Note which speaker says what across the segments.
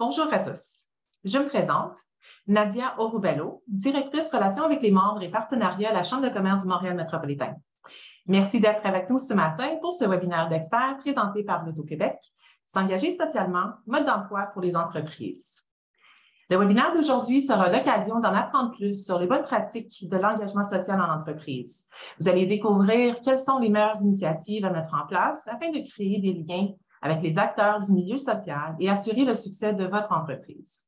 Speaker 1: Bonjour à tous. Je me présente, Nadia Orubello, directrice relations avec les membres et partenariats à la Chambre de commerce du Montréal métropolitain. Merci d'être avec nous ce matin pour ce webinaire d'experts présenté par l'Auto-Québec, S'engager socialement, mode d'emploi pour les entreprises. Le webinaire d'aujourd'hui sera l'occasion d'en apprendre plus sur les bonnes pratiques de l'engagement social en entreprise. Vous allez découvrir quelles sont les meilleures initiatives à mettre en place afin de créer des liens avec les acteurs du milieu social et assurer le succès de votre entreprise.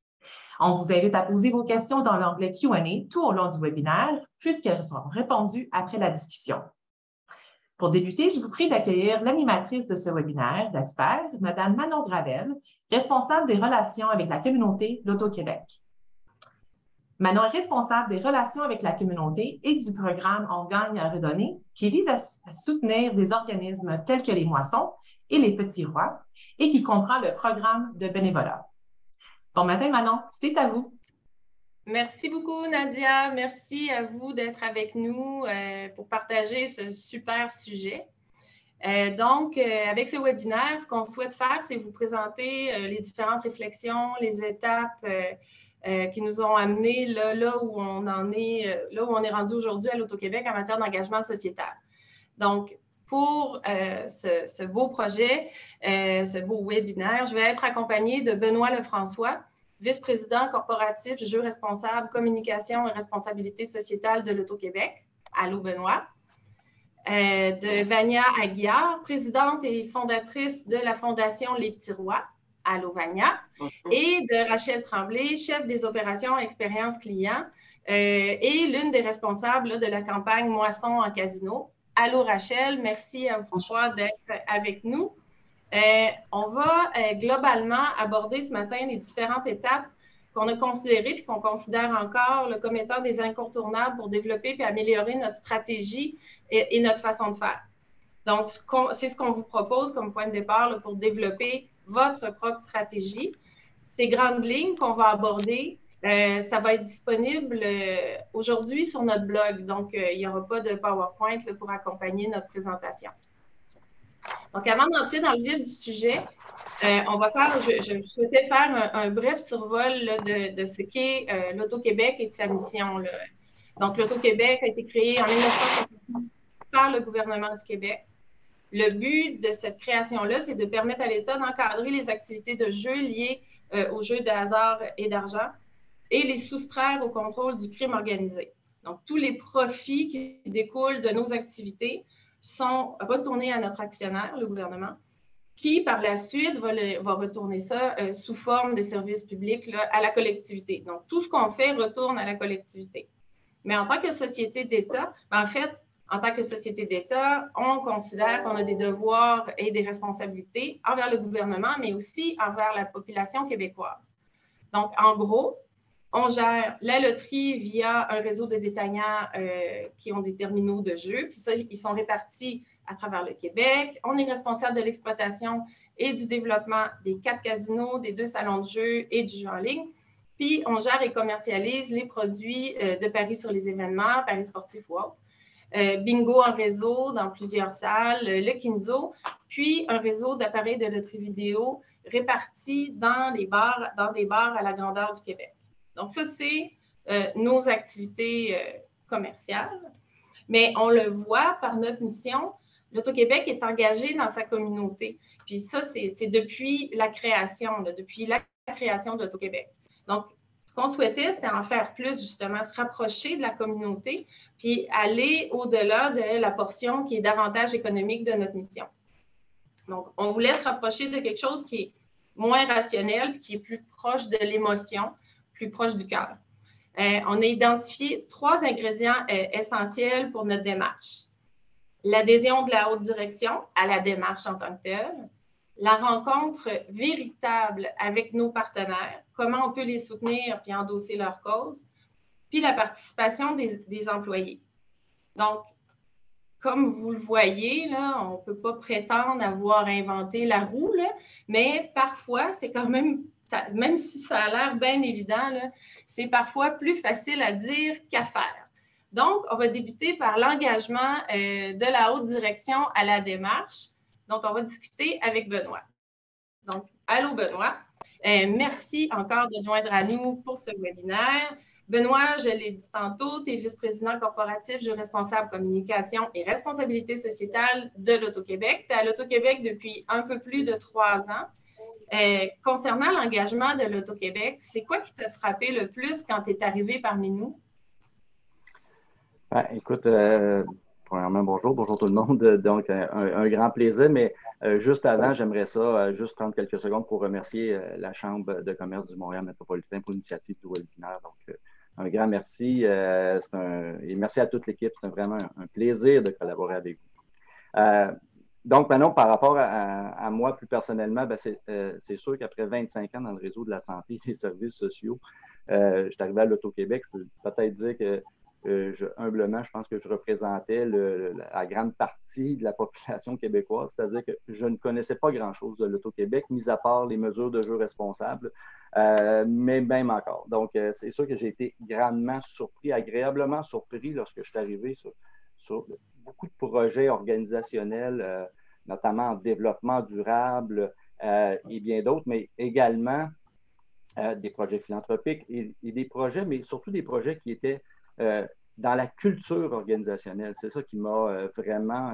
Speaker 1: On vous invite à poser vos questions dans l'onglet Q&A tout au long du webinaire, puisqu'elles seront répondues après la discussion. Pour débuter, je vous prie d'accueillir l'animatrice de ce webinaire d'experts, Mme Manon Gravel, responsable des relations avec la communauté l'Auto-Québec. Manon est responsable des relations avec la communauté et du programme On gagne à redonner, qui vise à soutenir des organismes tels que les Moissons et les Petits Rois, et qui comprend le programme de bénévolat. Bon matin, Manon, c'est à vous.
Speaker 2: Merci beaucoup, Nadia. Merci à vous d'être avec nous pour partager ce super sujet. Avec ce webinaire, ce qu'on souhaite faire, c'est vous présenter les différentes réflexions, les étapes qui nous ont amenés là où on en est, là où on est rendu aujourd'hui à l'Auto-Québec en matière d'engagement sociétal. Donc, pour ce beau projet, ce beau webinaire, je vais être accompagnée de Benoît Lefrançois, vice-président corporatif, jeux responsables, communication et responsabilité sociétale de l'Auto-Québec. Allô, Benoît. De Vania Aguiar, présidente et fondatrice de la Fondation Les Petits Rois. Allô, Vania. Et de Rachel Tremblay, chef des opérations expérience client et l'une des responsables de la campagne Moisson en casino. Allô, Rachel. Merci à vous, François, d'être avec nous. On va globalement aborder ce matin les différentes étapes qu'on a considérées et qu'on considère encore comme étant des incontournables pour développer et améliorer notre stratégie et notre façon de faire. Donc, c'est ce qu'on vous propose comme point de départ pour développer votre propre stratégie. Ces grandes lignes qu'on va aborder, ça va être disponible aujourd'hui sur notre blog. Donc, il n'y aura pas de PowerPoint pour accompagner notre présentation. Donc, avant d'entrer dans le vif du sujet, on va faire, je souhaitais faire un bref survol de ce qu'est l'Auto-Québec et de sa mission. Là. Donc, l'Auto-Québec a été créé en 1960 par le gouvernement du Québec. Le but de cette création-là, c'est de permettre à l'État d'encadrer les activités de jeu liées aux jeux de hasard et d'argent et les soustraire au contrôle du crime organisé. Donc, tous les profits qui découlent de nos activités sont retournés à notre actionnaire, le gouvernement, qui, par la suite, va retourner ça sous forme de services publics là, à la collectivité. Donc, tout ce qu'on fait retourne à la collectivité. Mais en tant que société d'État, en fait, en tant que société d'État, on considère qu'on a des devoirs et des responsabilités envers le gouvernement, mais aussi envers la population québécoise. Donc, en gros, on gère la loterie via un réseau de détaillants qui ont des terminaux de jeu. Puis ça, ils sont répartis à travers le Québec. On est responsable de l'exploitation et du développement des 4 casinos, des 2 salons de jeu et du jeu en ligne. Puis, on gère et commercialise les produits de paris sur les événements, paris sportifs ou autres. Bingo en réseau dans plusieurs salles, le Kinzo, puis un réseau d'appareils de loterie vidéo répartis dans des bars à la grandeur du Québec. Donc, ça, c'est nos activités commerciales. Mais on le voit par notre mission, l'Auto-Québec est engagé dans sa communauté. Puis ça, c'est depuis la création de l'Auto-Québec. Donc, ce qu'on souhaitait, c'était en faire plus, justement, se rapprocher de la communauté, puis aller au-delà de la portion qui est davantage économique de notre mission. Donc, on voulait se rapprocher de quelque chose qui est moins rationnel, qui est plus proche de l'émotion, plus proche du cœur. On a identifié 3 ingrédients essentiels pour notre démarche. L'adhésion de la haute direction à la démarche en tant que telle, la rencontre véritable avec nos partenaires, comment on peut les soutenir puis endosser leurs causes, puis la participation des employés. Donc, comme vous le voyez, là, on ne peut pas prétendre avoir inventé la roue, là, mais parfois, c'est quand même, même si ça a l'air bien évident, c'est parfois plus facile à dire qu'à faire. Donc, on va débuter par l'engagement de la haute direction à la démarche, dont on va discuter avec Benoît. Donc, allô Benoît. Merci encore de joindre à nous pour ce webinaire. Benoît, je l'ai dit tantôt, tu es vice-président corporatif, juriste responsable communication et responsabilité sociétale de l'Auto-Québec. Tu es à l'Auto-Québec depuis un peu plus de 3 ans. Concernant l'engagement de l'Auto-Québec, c'est quoi qui t'a frappé le plus quand tu es arrivé parmi nous?
Speaker 3: Ben, écoute, premièrement, bonjour tout le monde. Donc, un grand plaisir, mais juste avant, j'aimerais ça juste prendre quelques secondes pour remercier la Chambre de commerce du Montréal métropolitain pour l'initiative du webinaire. Donc, un grand merci et merci à toute l'équipe. C'est vraiment un plaisir de collaborer avec vous. Donc, maintenant, par rapport à moi plus personnellement, ben, c'est sûr qu'après 25 ans dans le réseau de la santé et des services sociaux, je suis arrivé à l'Auto-Québec. Je peux peut-être dire que humblement, je pense que je représentais la grande partie de la population québécoise, c'est-à-dire que je ne connaissais pas grand-chose de l'Auto-Québec, mis à part les mesures de jeu responsables, mais même encore. Donc, c'est sûr que j'ai été grandement surpris, agréablement surpris lorsque je suis arrivé sur beaucoup de projets organisationnels, notamment en développement durable et bien d'autres, mais également des projets philanthropiques et des projets, mais surtout des projets qui étaient dans la culture organisationnelle. C'est ça qui m'a vraiment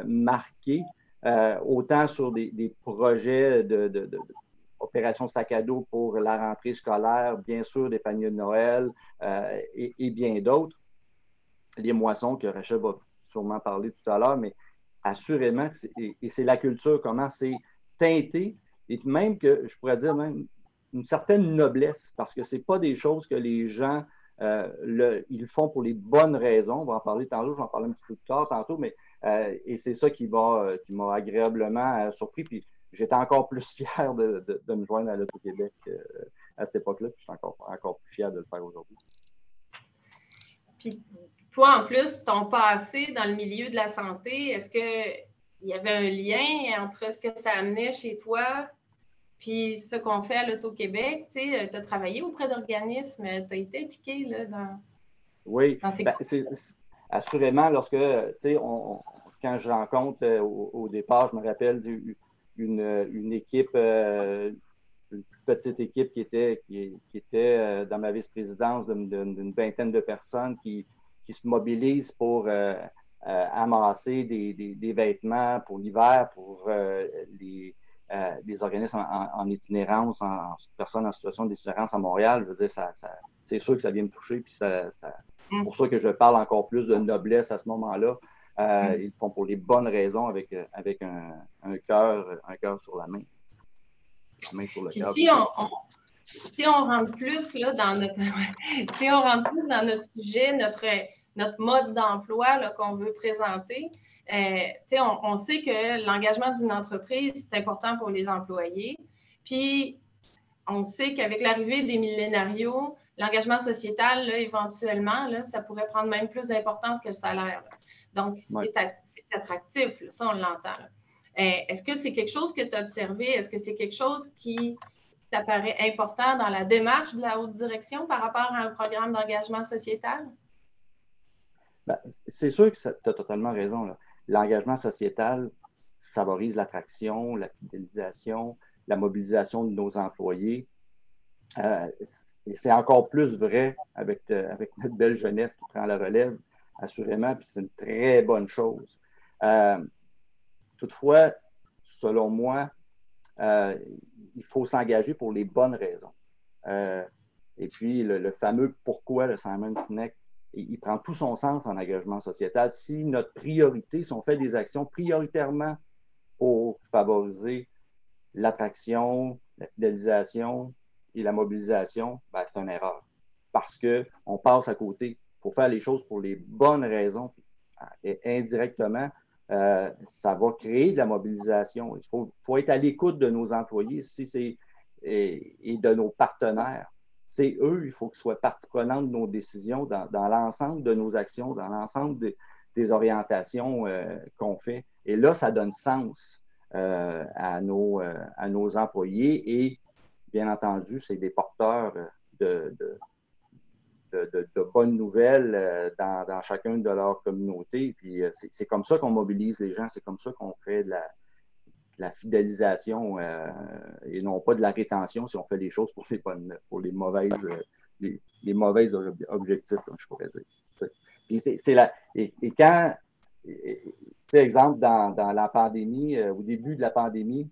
Speaker 3: marqué, autant sur des projets d'opération sac à dos pour la rentrée scolaire, bien sûr des paniers de Noël et bien d'autres. Les moissons que Rachel va sûrement parler tout à l'heure, mais assurément, et c'est la culture, comment c'est teinté, et même que je pourrais dire même une certaine noblesse, parce que ce n'est pas des choses que les gens ils font pour les bonnes raisons. On va en parler tantôt, je vais en parler un petit peu plus tard tantôt, mais et c'est ça qui m'a agréablement surpris. Puis j'étais encore plus fier de me joindre à l'Auto-Québec à cette époque-là, puis je suis encore plus fier de le faire aujourd'hui.
Speaker 2: Puis toi, en plus, ton passé dans le milieu de la santé, est-ce qu'il y avait un lien entre ce que ça amenait chez toi puis ce qu'on fait à l'Auto-Québec? Tu sais, tu as travaillé auprès d'organismes, tu as été impliqué là,
Speaker 3: oui,
Speaker 2: dans ces
Speaker 3: assurément, lorsque, tu sais, quand je rencontre au départ, je me rappelle une équipe, une petite équipe qui était dans ma vice-présidence d'une vingtaine de personnes qui se mobilisent pour amasser des vêtements pour l'hiver, pour les organismes en itinérance, en personnes en situation d'itinérance à Montréal. Je veux dire, c'est sûr que ça vient me toucher, puis c'est pour ça que je parle encore plus de noblesse à ce moment-là. Ils le font pour les bonnes raisons avec un cœur sur la main.
Speaker 2: Puis si on rentre plus là, dans notre si on rentre plus dans notre sujet, notre mode d'emploi qu'on veut présenter, on sait que l'engagement d'une entreprise, c'est important pour les employés. Puis on sait qu'avec l'arrivée des millénarios, l'engagement sociétal, là, éventuellement, là, ça pourrait prendre même plus d'importance que le salaire. Là. Donc, c'est attractif, là, ça, on l'entend. Est-ce que c'est quelque chose que tu as observé? Est-ce que c'est quelque chose qui t'apparaît important dans la démarche de la haute direction par rapport à un programme d'engagement sociétal?
Speaker 3: Ben, c'est sûr que tu as totalement raison. L'engagement sociétal favorise l'attraction, la fidélisation, la mobilisation de nos employés. Et c'est encore plus vrai avec notre belle jeunesse qui prend la relève, assurément, puis c'est une très bonne chose. Toutefois, selon moi, il faut s'engager pour les bonnes raisons. Et puis, le fameux pourquoi de Simon Sinek, il prend tout son sens en engagement sociétal. Si notre priorité, si on fait des actions prioritairement pour favoriser l'attraction, la fidélisation et la mobilisation, ben, c'est une erreur. Parce qu'on passe à côté. Il faut faire les choses pour les bonnes raisons. Et indirectement, ça va créer de la mobilisation. Il faut être à l'écoute de nos employés et de nos partenaires. C'est eux, il faut qu'ils soient partie prenante de nos décisions dans l'ensemble de nos actions, dans l'ensemble des orientations qu'on fait. Et là, ça donne sens à nos employés et, bien entendu, c'est des porteurs de bonnes nouvelles dans chacune de leurs communautés. Puis c'est comme ça qu'on mobilise les gens, c'est comme ça qu'on fait la fidélisation et non pas de la rétention si on fait les choses pour les mauvais objectifs, comme je pourrais dire. Puis et quand, exemple, dans la pandémie, au début de la pandémie,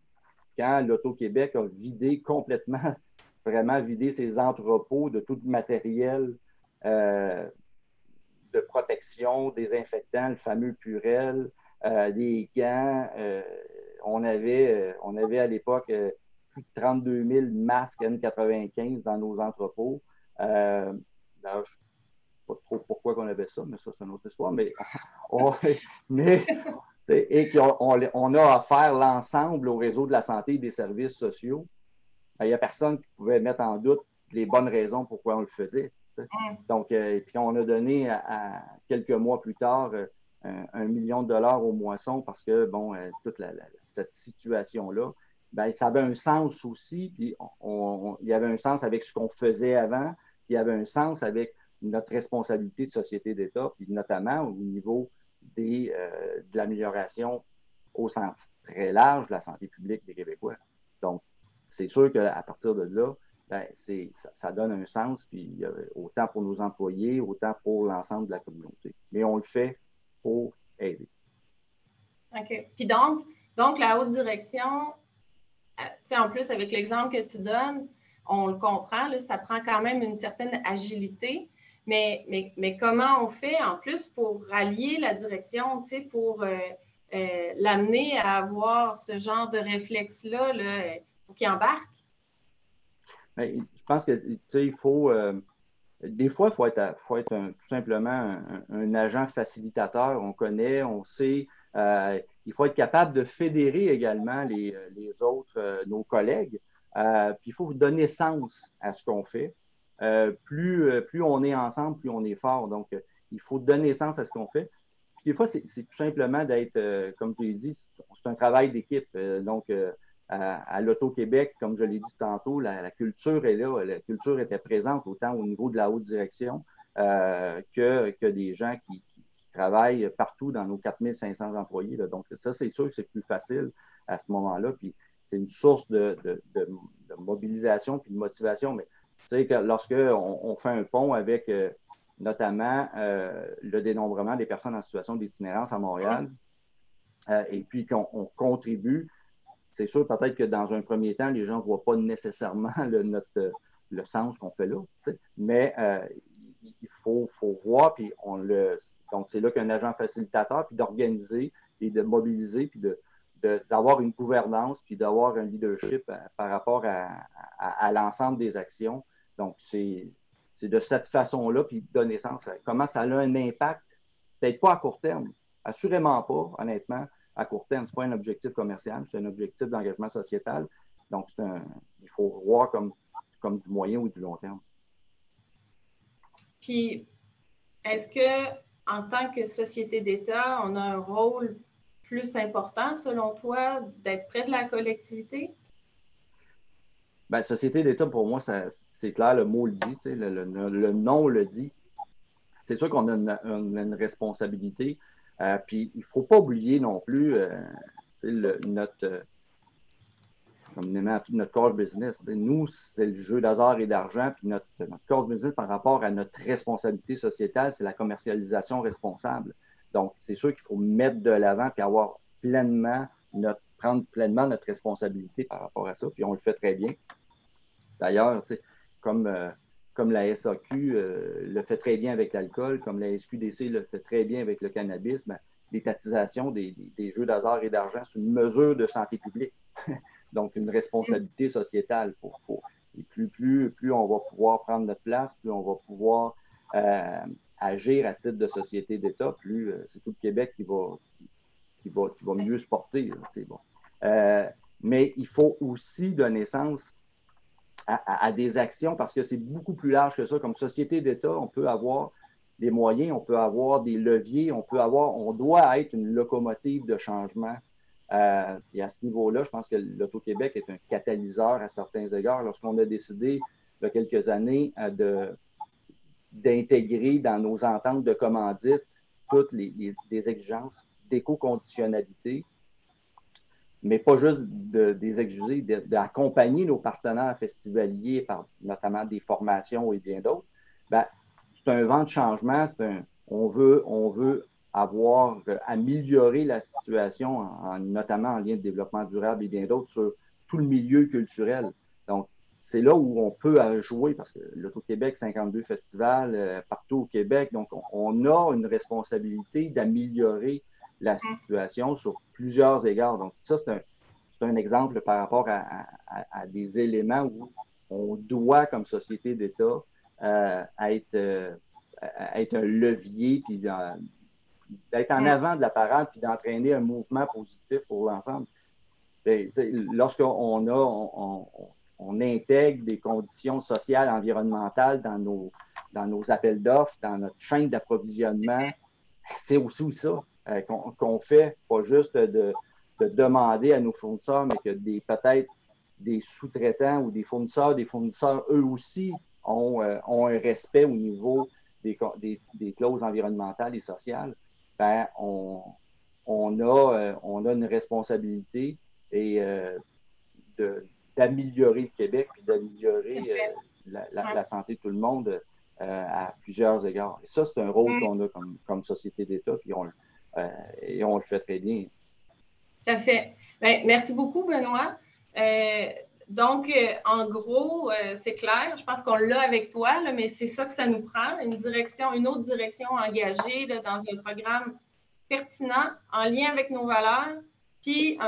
Speaker 3: quand l'Auto-Québec a vidé complètement, vraiment vidé ses entrepôts de tout le matériel de protection, désinfectants, le fameux Purel, des gants. On avait à l'époque plus de 32 000 masques N95 dans nos entrepôts. D'ailleurs, je ne sais pas trop pourquoi on avait ça, mais ça, c'est une autre histoire. Et qu'on a offert l'ensemble au réseau de la santé et des services sociaux. Il n'y a personne qui pouvait mettre en doute les bonnes raisons pourquoi on le faisait. Donc, puis on a donné quelques mois plus tard $1 million aux moissons parce que, bon, toute cette situation-là, ben, ça avait un sens aussi, puis il y avait un sens avec ce qu'on faisait avant, puis il y avait un sens avec notre responsabilité de société d'État, puis notamment au niveau de l'amélioration au sens très large de la santé publique des Québécois. Donc, c'est sûr qu'à partir de là, ben, ça donne un sens, puis autant pour nos employés, autant pour l'ensemble de la communauté. Mais on le fait pour aider.
Speaker 2: OK. Puis donc la haute direction, en plus, avec l'exemple que tu donnes, on le comprend, là, ça prend quand même une certaine agilité. Mais comment on fait en plus pour rallier la direction, pour l'amener à avoir ce genre de réflexe-là là, pour qu'il embarque?
Speaker 3: Bien, je pense que il faut. Des fois, il faut être tout simplement un agent facilitateur. On connaît, on sait. Il faut être capable de fédérer également les autres, nos collègues. Puis il faut donner sens à ce qu'on fait. Plus on est ensemble, plus on est fort. Donc, il faut donner sens à ce qu'on fait. Puis des fois, c'est tout simplement d'être, comme je l'ai dit, c'est un travail d'équipe. Donc, à l'Auto-Québec, comme je l'ai dit tantôt, la culture est là. La culture était présente autant au niveau de la haute direction que des gens qui travaillent partout dans nos 4500 employés. Là. Donc, ça, c'est sûr que c'est plus facile à ce moment-là. Puis, c'est une source de mobilisation puis de motivation. Mais tu sais que lorsqu'on fait un pont avec notamment le dénombrement des personnes en situation d'itinérance à Montréal, et puis qu'on contribue, c'est sûr peut-être que dans un premier temps, les gens ne voient pas nécessairement le sens qu'on fait là, mais il faut voir, puis donc c'est là qu'un agent facilitateur, puis d'organiser et de mobiliser, puis d'avoir une gouvernance, puis d'avoir un leadership par rapport à l'ensemble des actions. Donc, c'est de cette façon-là, puis de donner sens. Comment ça a un impact, peut-être pas à court terme, assurément pas, honnêtement, à court terme. Ce n'est pas un objectif commercial, c'est un objectif d'engagement sociétal. Donc, il faut voir comme du moyen ou du long terme.
Speaker 2: Puis, est-ce qu'en tant que société d'État, on a un rôle plus important, selon toi, d'être près de la collectivité?
Speaker 3: Bien, société d'État, pour moi, c'est clair, le mot le dit, le nom le dit. C'est sûr qu'on a une responsabilité. Puis, il ne faut pas oublier non plus notre core business. Nous, c'est le jeu d'hasard et d'argent, puis notre core business par rapport à notre responsabilité sociétale, c'est la commercialisation responsable. Donc, c'est sûr qu'il faut mettre de l'avant puis prendre pleinement notre responsabilité par rapport à ça, puis on le fait très bien. D'ailleurs, comme la SAQ le fait très bien avec l'alcool, comme la SQDC le fait très bien avec le cannabis, ben, l'étatisation des jeux d'hasard et d'argent, c'est une mesure de santé publique. Donc, une responsabilité sociétale. Et plus on va pouvoir prendre notre place, plus on va pouvoir agir à titre de société d'État, plus c'est tout le Québec qui va mieux se porter. Bon. Mais il faut aussi donner sens à des actions parce que c'est beaucoup plus large que ça. Comme société d'État, on peut avoir des moyens, on peut avoir des leviers, on doit être une locomotive de changement. Puis à ce niveau-là, je pense que l'Auto-Québec est un catalyseur à certains égards. Lorsqu'on a décidé, il y a quelques années, d'intégrer dans nos ententes de commandite toutes les exigences d'éco-conditionnalité, mais pas juste des excuser, d'accompagner nos partenaires festivaliers par notamment des formations et bien d'autres, ben, c'est un vent de changement, on veut avoir amélioré la situation, notamment en lien de développement durable et bien d'autres, sur tout le milieu culturel. Donc, c'est là où on peut jouer, parce que l'Auto-Québec, 52 festivals partout au Québec, donc on a une responsabilité d'améliorer la situation sur plusieurs égards. Donc, ça, c'est un exemple par rapport à des éléments où on doit, comme société d'État, être un levier, puis d'être en avant de la parade, puis d'entraîner un mouvement positif pour l'ensemble. Lorsqu'on on intègre des conditions sociales, environnementales dans nos appels d'offres, dans notre chaîne d'approvisionnement, c'est aussi ça qu'on fait, pas juste de demander à nos fournisseurs, mais que peut-être des sous-traitants ou des fournisseurs eux aussi ont un respect au niveau des clauses environnementales et sociales. Ben, on a une responsabilité et d'améliorer le Québec et d'améliorer la santé de tout le monde à plusieurs égards. Et ça, c'est un rôle qu'on a comme société d'État, puis et on le fait très bien.
Speaker 2: Tout à fait. Bien, merci beaucoup, Benoît. Donc, en gros, c'est clair. Je pense qu'on l'a avec toi, là, mais c'est ça que ça nous prend, une autre direction engagée là, dans un programme pertinent, en lien avec nos valeurs. Puis,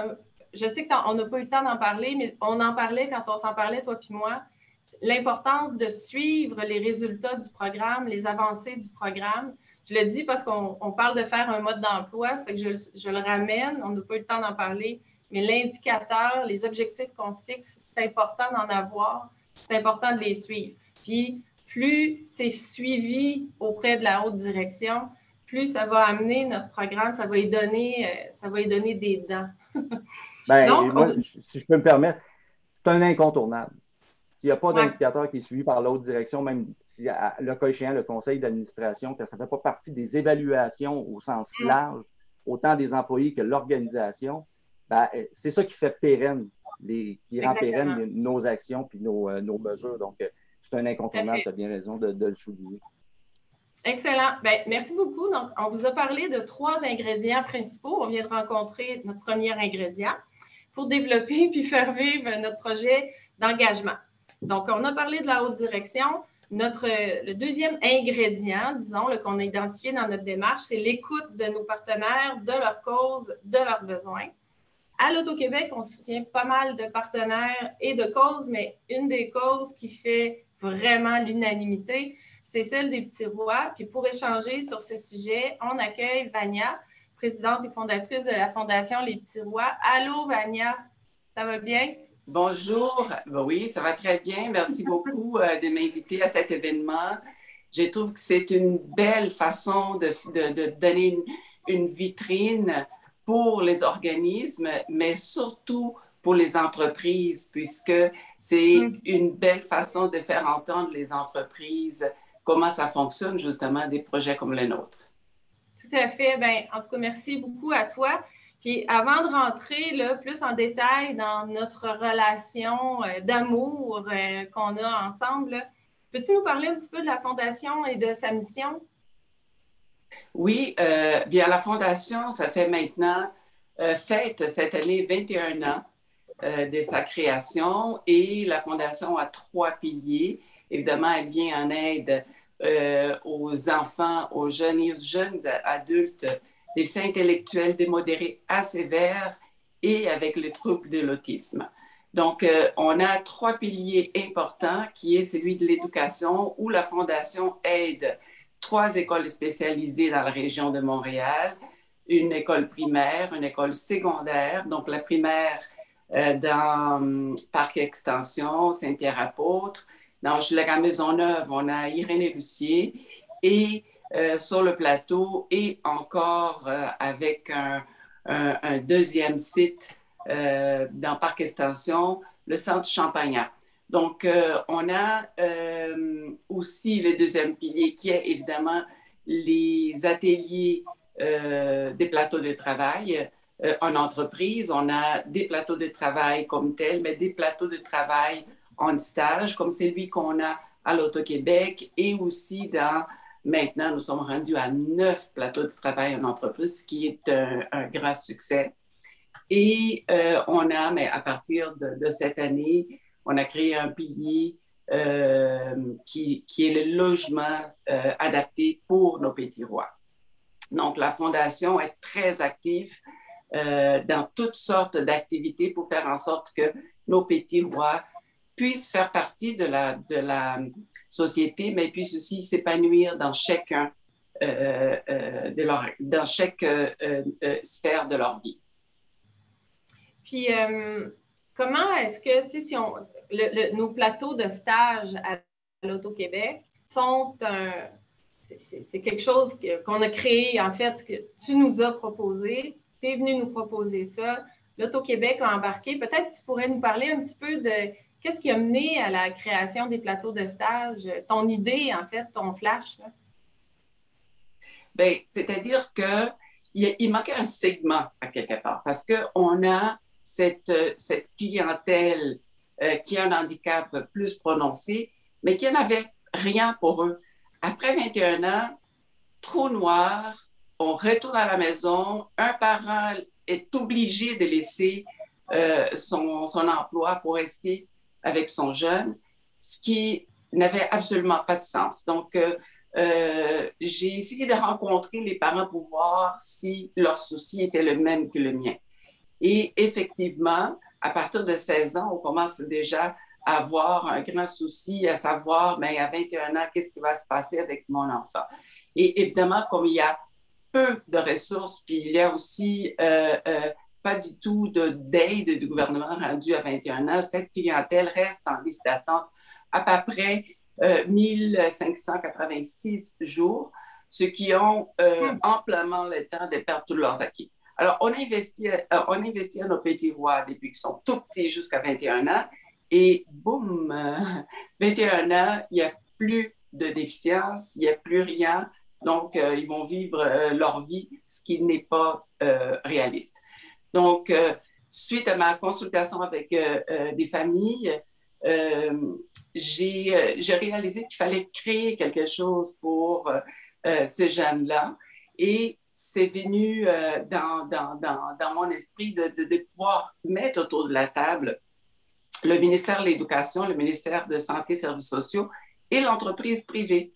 Speaker 2: je sais qu'on n'a pas eu le temps d'en parler, mais on en parlait quand on s'en parlait, toi puis moi, l'importance de suivre les résultats du programme, les avancées du programme. Je le dis parce qu'on parle de faire un mode d'emploi, c'est que je le ramène, on n'a pas eu le temps d'en parler, mais l'indicateur, les objectifs qu'on se fixe, c'est important d'en avoir, c'est important de les suivre. Puis, plus c'est suivi auprès de la haute direction, plus ça va amener notre programme, ça va y donner des dents.
Speaker 3: Bien, donc, moi, si je peux me permettre, c'est un incontournable. S'il n'y a pas d'indicateur qui est suivi par l'autre direction, même si, le cas échéant, le conseil d'administration, que ça ne fait pas partie des évaluations au sens large, autant des employés que l'organisation, ben, c'est ça qui fait pérenne, qui rend pérenne nos actions puis nos mesures. Donc, c'est un incontournable, tu as bien raison de le souligner.
Speaker 2: Excellent. Bien, merci beaucoup. Donc, on vous a parlé de 3 ingrédients principaux. On vient de rencontrer notre premier ingrédient pour développer puis faire vivre notre projet d'engagement. Donc, on a parlé de la haute direction. Le deuxième ingrédient, disons, qu'on a identifié dans notre démarche, c'est l'écoute de nos partenaires, de leurs causes, de leurs besoins. À l'Auto-Québec, on soutient pas mal de partenaires et de causes, mais une des causes qui fait vraiment l'unanimité, c'est celle des Petits Rois. Puis pour échanger sur ce sujet, on accueille Vania, présidente et fondatrice de la Fondation Les Petits Rois. Allô, Vania, ça va bien?
Speaker 4: Bonjour, oui, ça va très bien. Merci beaucoup de m'inviter à cet événement. Je trouve que c'est une belle façon de donner une vitrine pour les organismes, mais surtout pour les entreprises, puisque c'est une belle façon de faire entendre les entreprises comment ça fonctionne, justement, des projets comme le nôtre.
Speaker 2: Tout à fait. Bien, en tout cas, merci beaucoup à toi. Puis avant de rentrer là, plus en détail dans notre relation d'amour qu'on a ensemble, peux-tu nous parler un petit peu de la Fondation et de sa mission?
Speaker 4: Oui, bien la Fondation, ça fait maintenant, fête cette année 21 ans de sa création et la Fondation a 3 piliers. Évidemment, elle vient en aide aux enfants, aux jeunes adultes, déficits intellectuels démodérés à sévères et avec le trouble de l'autisme. Donc, on a 3 piliers importants qui est celui de l'éducation où la Fondation aide 3 écoles spécialisées dans la région de Montréal, une école primaire, une école secondaire, donc la primaire dans Parc Extension, Saint-Pierre-Apôtre. Dans Hochelaga-Maisonneuve, on a Irénée-Lucier et sur le plateau et encore avec un deuxième site dans Parc Extension, le centre Champagnat. Donc, on a aussi le deuxième pilier qui est évidemment les ateliers des plateaux de travail. en entreprise. On a des plateaux de travail comme tels, mais des plateaux de travail en stage, comme celui qu'on a à l'Auto-Québec et aussi maintenant, nous sommes rendus à 9 plateaux de travail en entreprise, ce qui est un grand succès. Et on a, mais à partir de cette année, on a créé un pilier qui est le logement adapté pour nos petits rois. Donc, la Fondation est très active dans toutes sortes d'activités pour faire en sorte que nos petits rois puissent faire partie de la société, mais puissent aussi s'épanouir dans chacun dans chaque sphère de leur vie.
Speaker 2: Puis, comment est-ce que, tu sais, si nos plateaux de stage à l'Auto-Québec sont c'est quelque chose qu'on a créé, en fait, que tu nous as proposé, tu es venu nous proposer ça, l'Auto-Québec a embarqué. Peut-être que tu pourrais nous parler un petit peu de qu'est-ce qui a mené à la création des plateaux de stage, ton idée, en fait, ton flash, là?
Speaker 4: Bien, c'est-à-dire qu'il manquait un segment à quelque part parce qu'on a cette clientèle qui a un handicap plus prononcé, mais qui n'avait rien pour eux. Après 21 ans, trou noir, on retourne à la maison, un parent est obligé de laisser son emploi pour rester avec son jeune, ce qui n'avait absolument pas de sens. Donc, j'ai essayé de rencontrer les parents pour voir si leur souci était le même que le mien. Et effectivement, à partir de 16 ans, on commence déjà à avoir un grand souci, à savoir, mais à 21 ans, qu'est-ce qui va se passer avec mon enfant? Et évidemment, comme il y a peu de ressources, puis il y a aussi pas du tout d'aide du gouvernement rendue à 21 ans, cette clientèle reste en liste d'attente à peu près 1586 jours, ceux qui ont amplement le temps de perdre tous leurs acquis. Alors, on investit à nos petits rois depuis qu'ils sont tout petits jusqu'à 21 ans. Et boum, 21 ans, il n'y a plus de déficience, il n'y a plus rien. Donc, ils vont vivre leur vie, ce qui n'est pas réaliste. Donc, suite à ma consultation avec des familles, j'ai réalisé qu'il fallait créer quelque chose pour ce jeune-là. Et c'est venu dans mon esprit de pouvoir mettre autour de la table le ministère de l'Éducation, le ministère de Santé et Services sociaux et l'entreprise privée.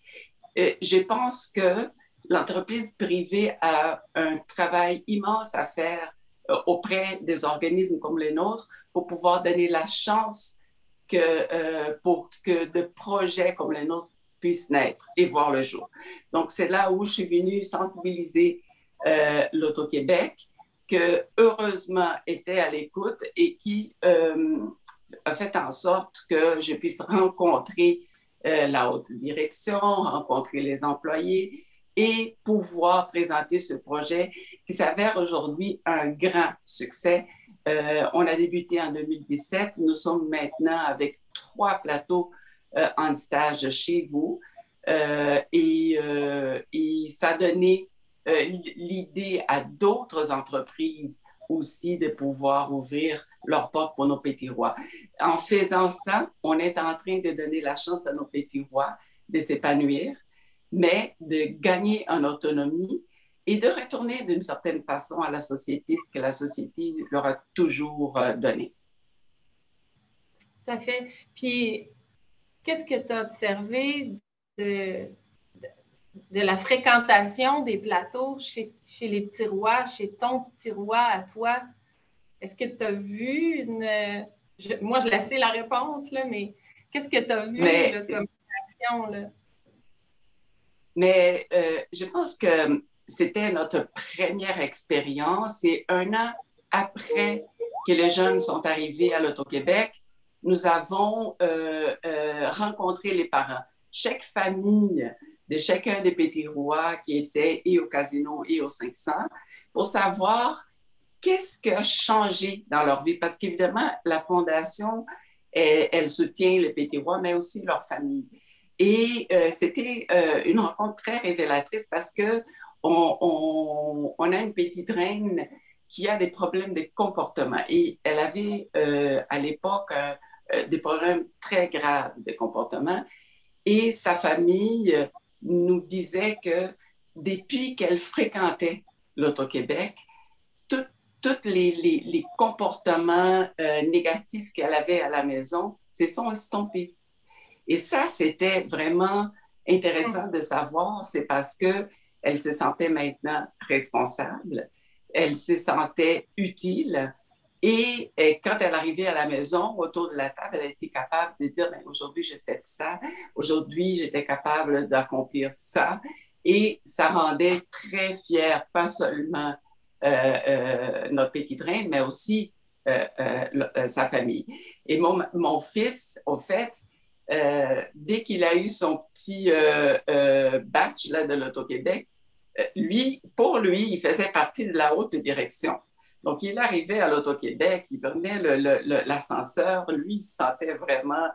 Speaker 4: Je pense que l'entreprise privée a un travail immense à faire auprès des organismes comme les nôtres pour pouvoir donner la chance pour que de projets comme les nôtres puissent naître et voir le jour. Donc, c'est là où je suis venue sensibiliser l'Auto-Québec, que heureusement était à l'écoute et qui a fait en sorte que je puisse rencontrer la haute direction, rencontrer les employés et pouvoir présenter ce projet qui s'avère aujourd'hui un grand succès. On a débuté en 2017. Nous sommes maintenant avec 3 plateaux en stage chez vous et ça a donné l'idée à d'autres entreprises aussi de pouvoir ouvrir leurs portes pour nos petits rois. En faisant ça, on est en train de donner la chance à nos petits rois de s'épanouir, mais de gagner en autonomie et de retourner d'une certaine façon à la société, ce que la société leur a toujours donné.
Speaker 2: Tout à fait. Puis, qu'est-ce que tu as observé de la fréquentation des plateaux chez les petits rois, chez ton petit roi à toi? Est-ce que tu as vu moi, je sais la réponse, là, mais qu'est-ce que tu as vu là, comme réaction? Là?
Speaker 4: Mais je pense que c'était notre première expérience et 1 an après que les jeunes sont arrivés à l'Auto-Québec, nous avons rencontré les parents. Chaque famille de chacun des petits rois qui étaient et au casino et au 500 pour savoir qu'est-ce qui a changé dans leur vie. Parce qu'évidemment, la Fondation, elle soutient les petits rois, mais aussi leur famille. Et c'était une rencontre très révélatrice parce qu'on a une petite reine qui a des problèmes de comportement. Et elle avait à l'époque des problèmes très graves de comportement. Et sa famille nous disait que depuis qu'elle fréquentait l'Auto-Québec, tous les comportements négatifs qu'elle avait à la maison se sont estompés. Et ça, c'était vraiment intéressant de savoir. C'est parce qu'elle se sentait maintenant responsable, elle se sentait utile. Et quand elle arrivait à la maison, autour de la table, elle était capable de dire, ben, aujourd'hui, j'ai fait ça. Aujourd'hui, j'étais capable d'accomplir ça. Et ça rendait très fière, pas seulement notre petite reine, mais aussi sa famille. Et mon fils, au fait, dès qu'il a eu son petit batch là, de l'Auto-Québec, pour lui, il faisait partie de la haute direction. Donc, il arrivait à l'Auto-Québec, il prenait l'ascenseur, lui, il sentait vraiment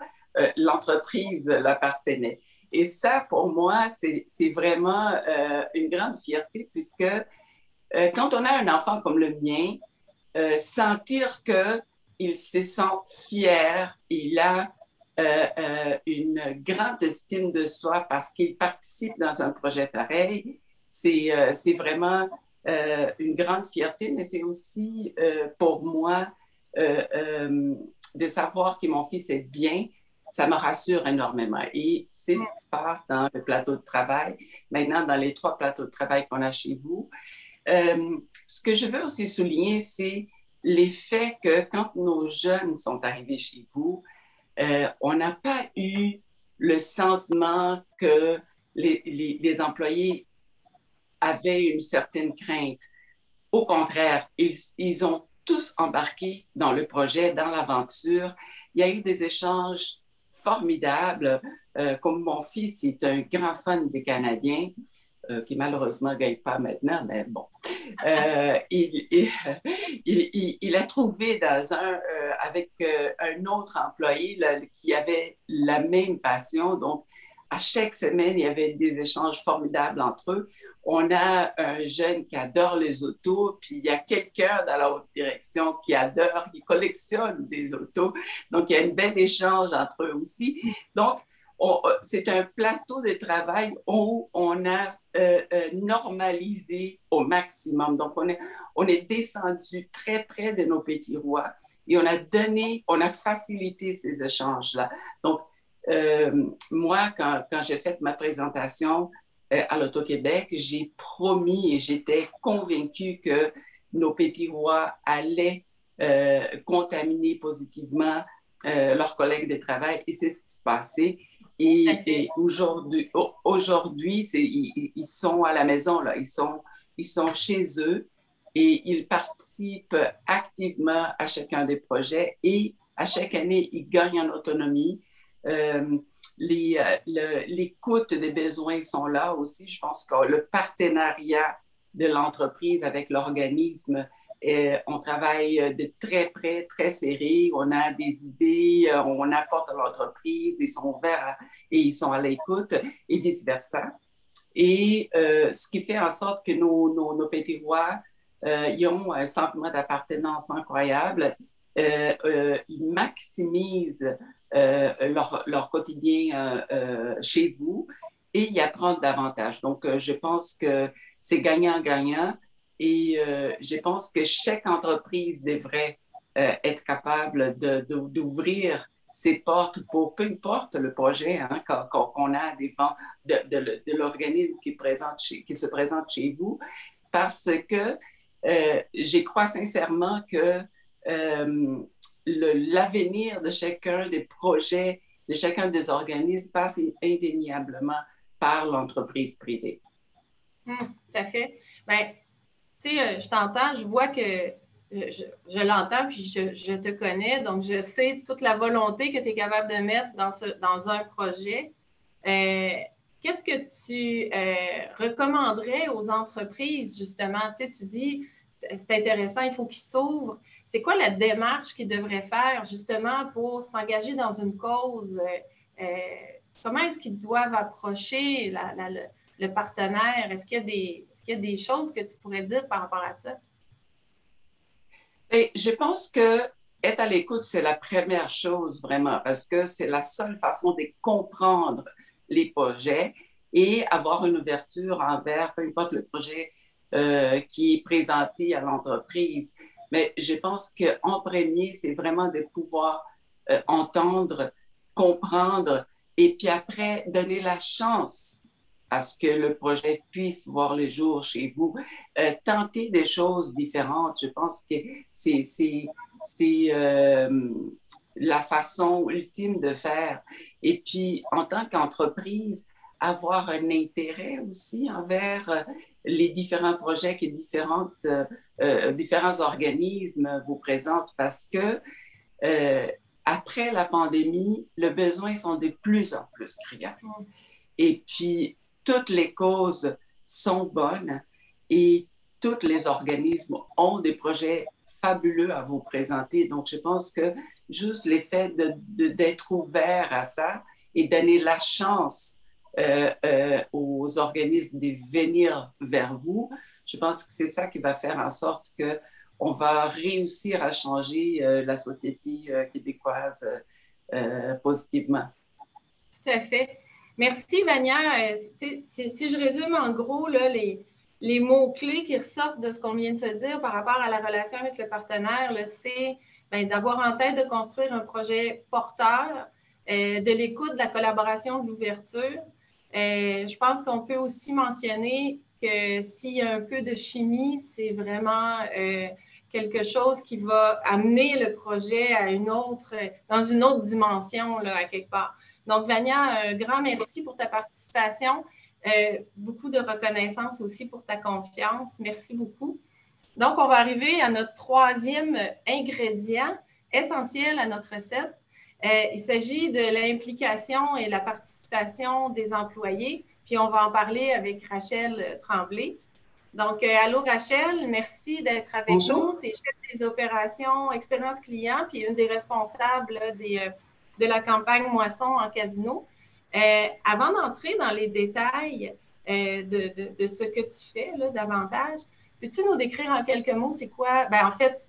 Speaker 4: l'entreprise l'appartenait. Et ça, pour moi, c'est vraiment une grande fierté puisque quand on a un enfant comme le mien, sentir qu'il se sent fier, il a une grande estime de soi parce qu'il participe dans un projet pareil, c'est vraiment une grande fierté, mais c'est aussi pour moi de savoir que mon fils est bien, ça me rassure énormément. Et c'est ce qui se passe dans le plateau de travail, maintenant dans les 3 plateaux de travail qu'on a chez vous. Ce que je veux aussi souligner, c'est l'effet que quand nos jeunes sont arrivés chez vous, on n'a pas eu le sentiment que les employés avaient une certaine crainte. Au contraire, ils ont tous embarqué dans le projet, dans l'aventure. Il y a eu des échanges formidables. Comme mon fils est un grand fan des Canadiens, qui malheureusement ne gagne pas maintenant, mais bon. Il a trouvé avec un autre employé là, qui avait la même passion. Donc, à chaque semaine, il y avait des échanges formidables entre eux. On a un jeune qui adore les autos, puis il y a quelqu'un dans la haute direction qui collectionne des autos. Donc, il y a un bel échange entre eux aussi. Donc, c'est un plateau de travail où on a normalisé au maximum. Donc, on est descendu très près de nos petits rois et on a facilité ces échanges-là. Donc, moi, quand j'ai fait ma présentation à l'Auto-Québec, j'ai promis et j'étais convaincue que nos petits rois allaient contaminer positivement leurs collègues de travail et c'est ce qui se passait. Et aujourd'hui, ils sont à la maison, là. Ils sont chez eux et ils participent activement à chacun des projets et à chaque année, ils gagnent en autonomie. L'écoute des besoins sont là aussi. Je pense que le partenariat de l'entreprise avec l'organisme, on travaille de très près, très serré. On a des idées, on apporte à l'entreprise, ils sont ouverts et ils sont à l'écoute et vice-versa. Et ce qui fait en sorte que nos petits rois, ils ont un sentiment d'appartenance incroyable. Ils maximisent leur quotidien chez vous et ils apprennent davantage. Donc, je pense que c'est gagnant-gagnant et je pense que chaque entreprise devrait être capable d'ouvrir ses portes pour peu importe le projet hein, qu'on a devant de l'organisme qui se présente chez vous parce que j'y crois sincèrement que l'avenir de chacun des projets, de chacun des organismes passe indéniablement par l'entreprise privée.
Speaker 2: Tout à fait. Bien, tu sais, je t'entends, je vois que je l'entends, puis je te connais, donc je sais toute la volonté que tu es capable de mettre dans un projet. Qu'est-ce que tu recommanderais aux entreprises, justement? Tu sais, tu dis, c'est intéressant, il faut qu'ils s'ouvrent. C'est quoi la démarche qu'ils devraient faire, justement, pour s'engager dans une cause? Comment est-ce qu'ils doivent approcher le partenaire? Est-ce qu'il y a des choses que tu pourrais dire par rapport à ça?
Speaker 4: Et je pense que être à l'écoute, c'est la première chose vraiment, parce que c'est la seule façon de comprendre les projets et avoir une ouverture envers, peu importe le projet qui est présenté à l'entreprise. Mais je pense qu'en premier, c'est vraiment de pouvoir entendre, comprendre et puis après donner la chance à ce que le projet puisse voir le jour chez vous. Tenter des choses différentes, je pense que c'est la façon ultime de faire. Et puis, en tant qu'entreprise, avoir un intérêt aussi envers les différents projets que différents organismes vous présentent parce que après la pandémie, les besoins sont de plus en plus criants. Et puis, toutes les causes sont bonnes et tous les organismes ont des projets fabuleux à vous présenter. Donc, je pense que juste l'effet d'être ouvert à ça et donner la chance aux organismes de venir vers vous, je pense que c'est ça qui va faire en sorte qu'on va réussir à changer la société québécoise positivement.
Speaker 2: Tout à fait. Merci, Vania. Si je résume en gros là, les mots-clés qui ressortent de ce qu'on vient de se dire par rapport à la relation avec le partenaire, c'est d'avoir en tête de construire un projet porteur, de l'écoute, de la collaboration, de l'ouverture. Je pense qu'on peut aussi mentionner que s'il y a un peu de chimie, c'est vraiment quelque chose qui va amener le projet à dans une autre dimension, là, à quelque part. Donc, Vania, un grand merci pour ta participation. Beaucoup de reconnaissance aussi pour ta confiance. Merci beaucoup. Donc, on va arriver à notre troisième ingrédient essentiel à notre recette. Il s'agit de l'implication et la participation des employés. Puis, on va en parler avec Rachel Tremblay. Donc, allô Rachel, merci d'être avec
Speaker 5: Bonjour.
Speaker 2: nous. Tu es chef des opérations expérience client, puis une des responsables de la campagne Moisson en casino. Avant d'entrer dans les détails de ce que tu fais là, davantage, peux-tu nous décrire en quelques mots c'est quoi, en fait,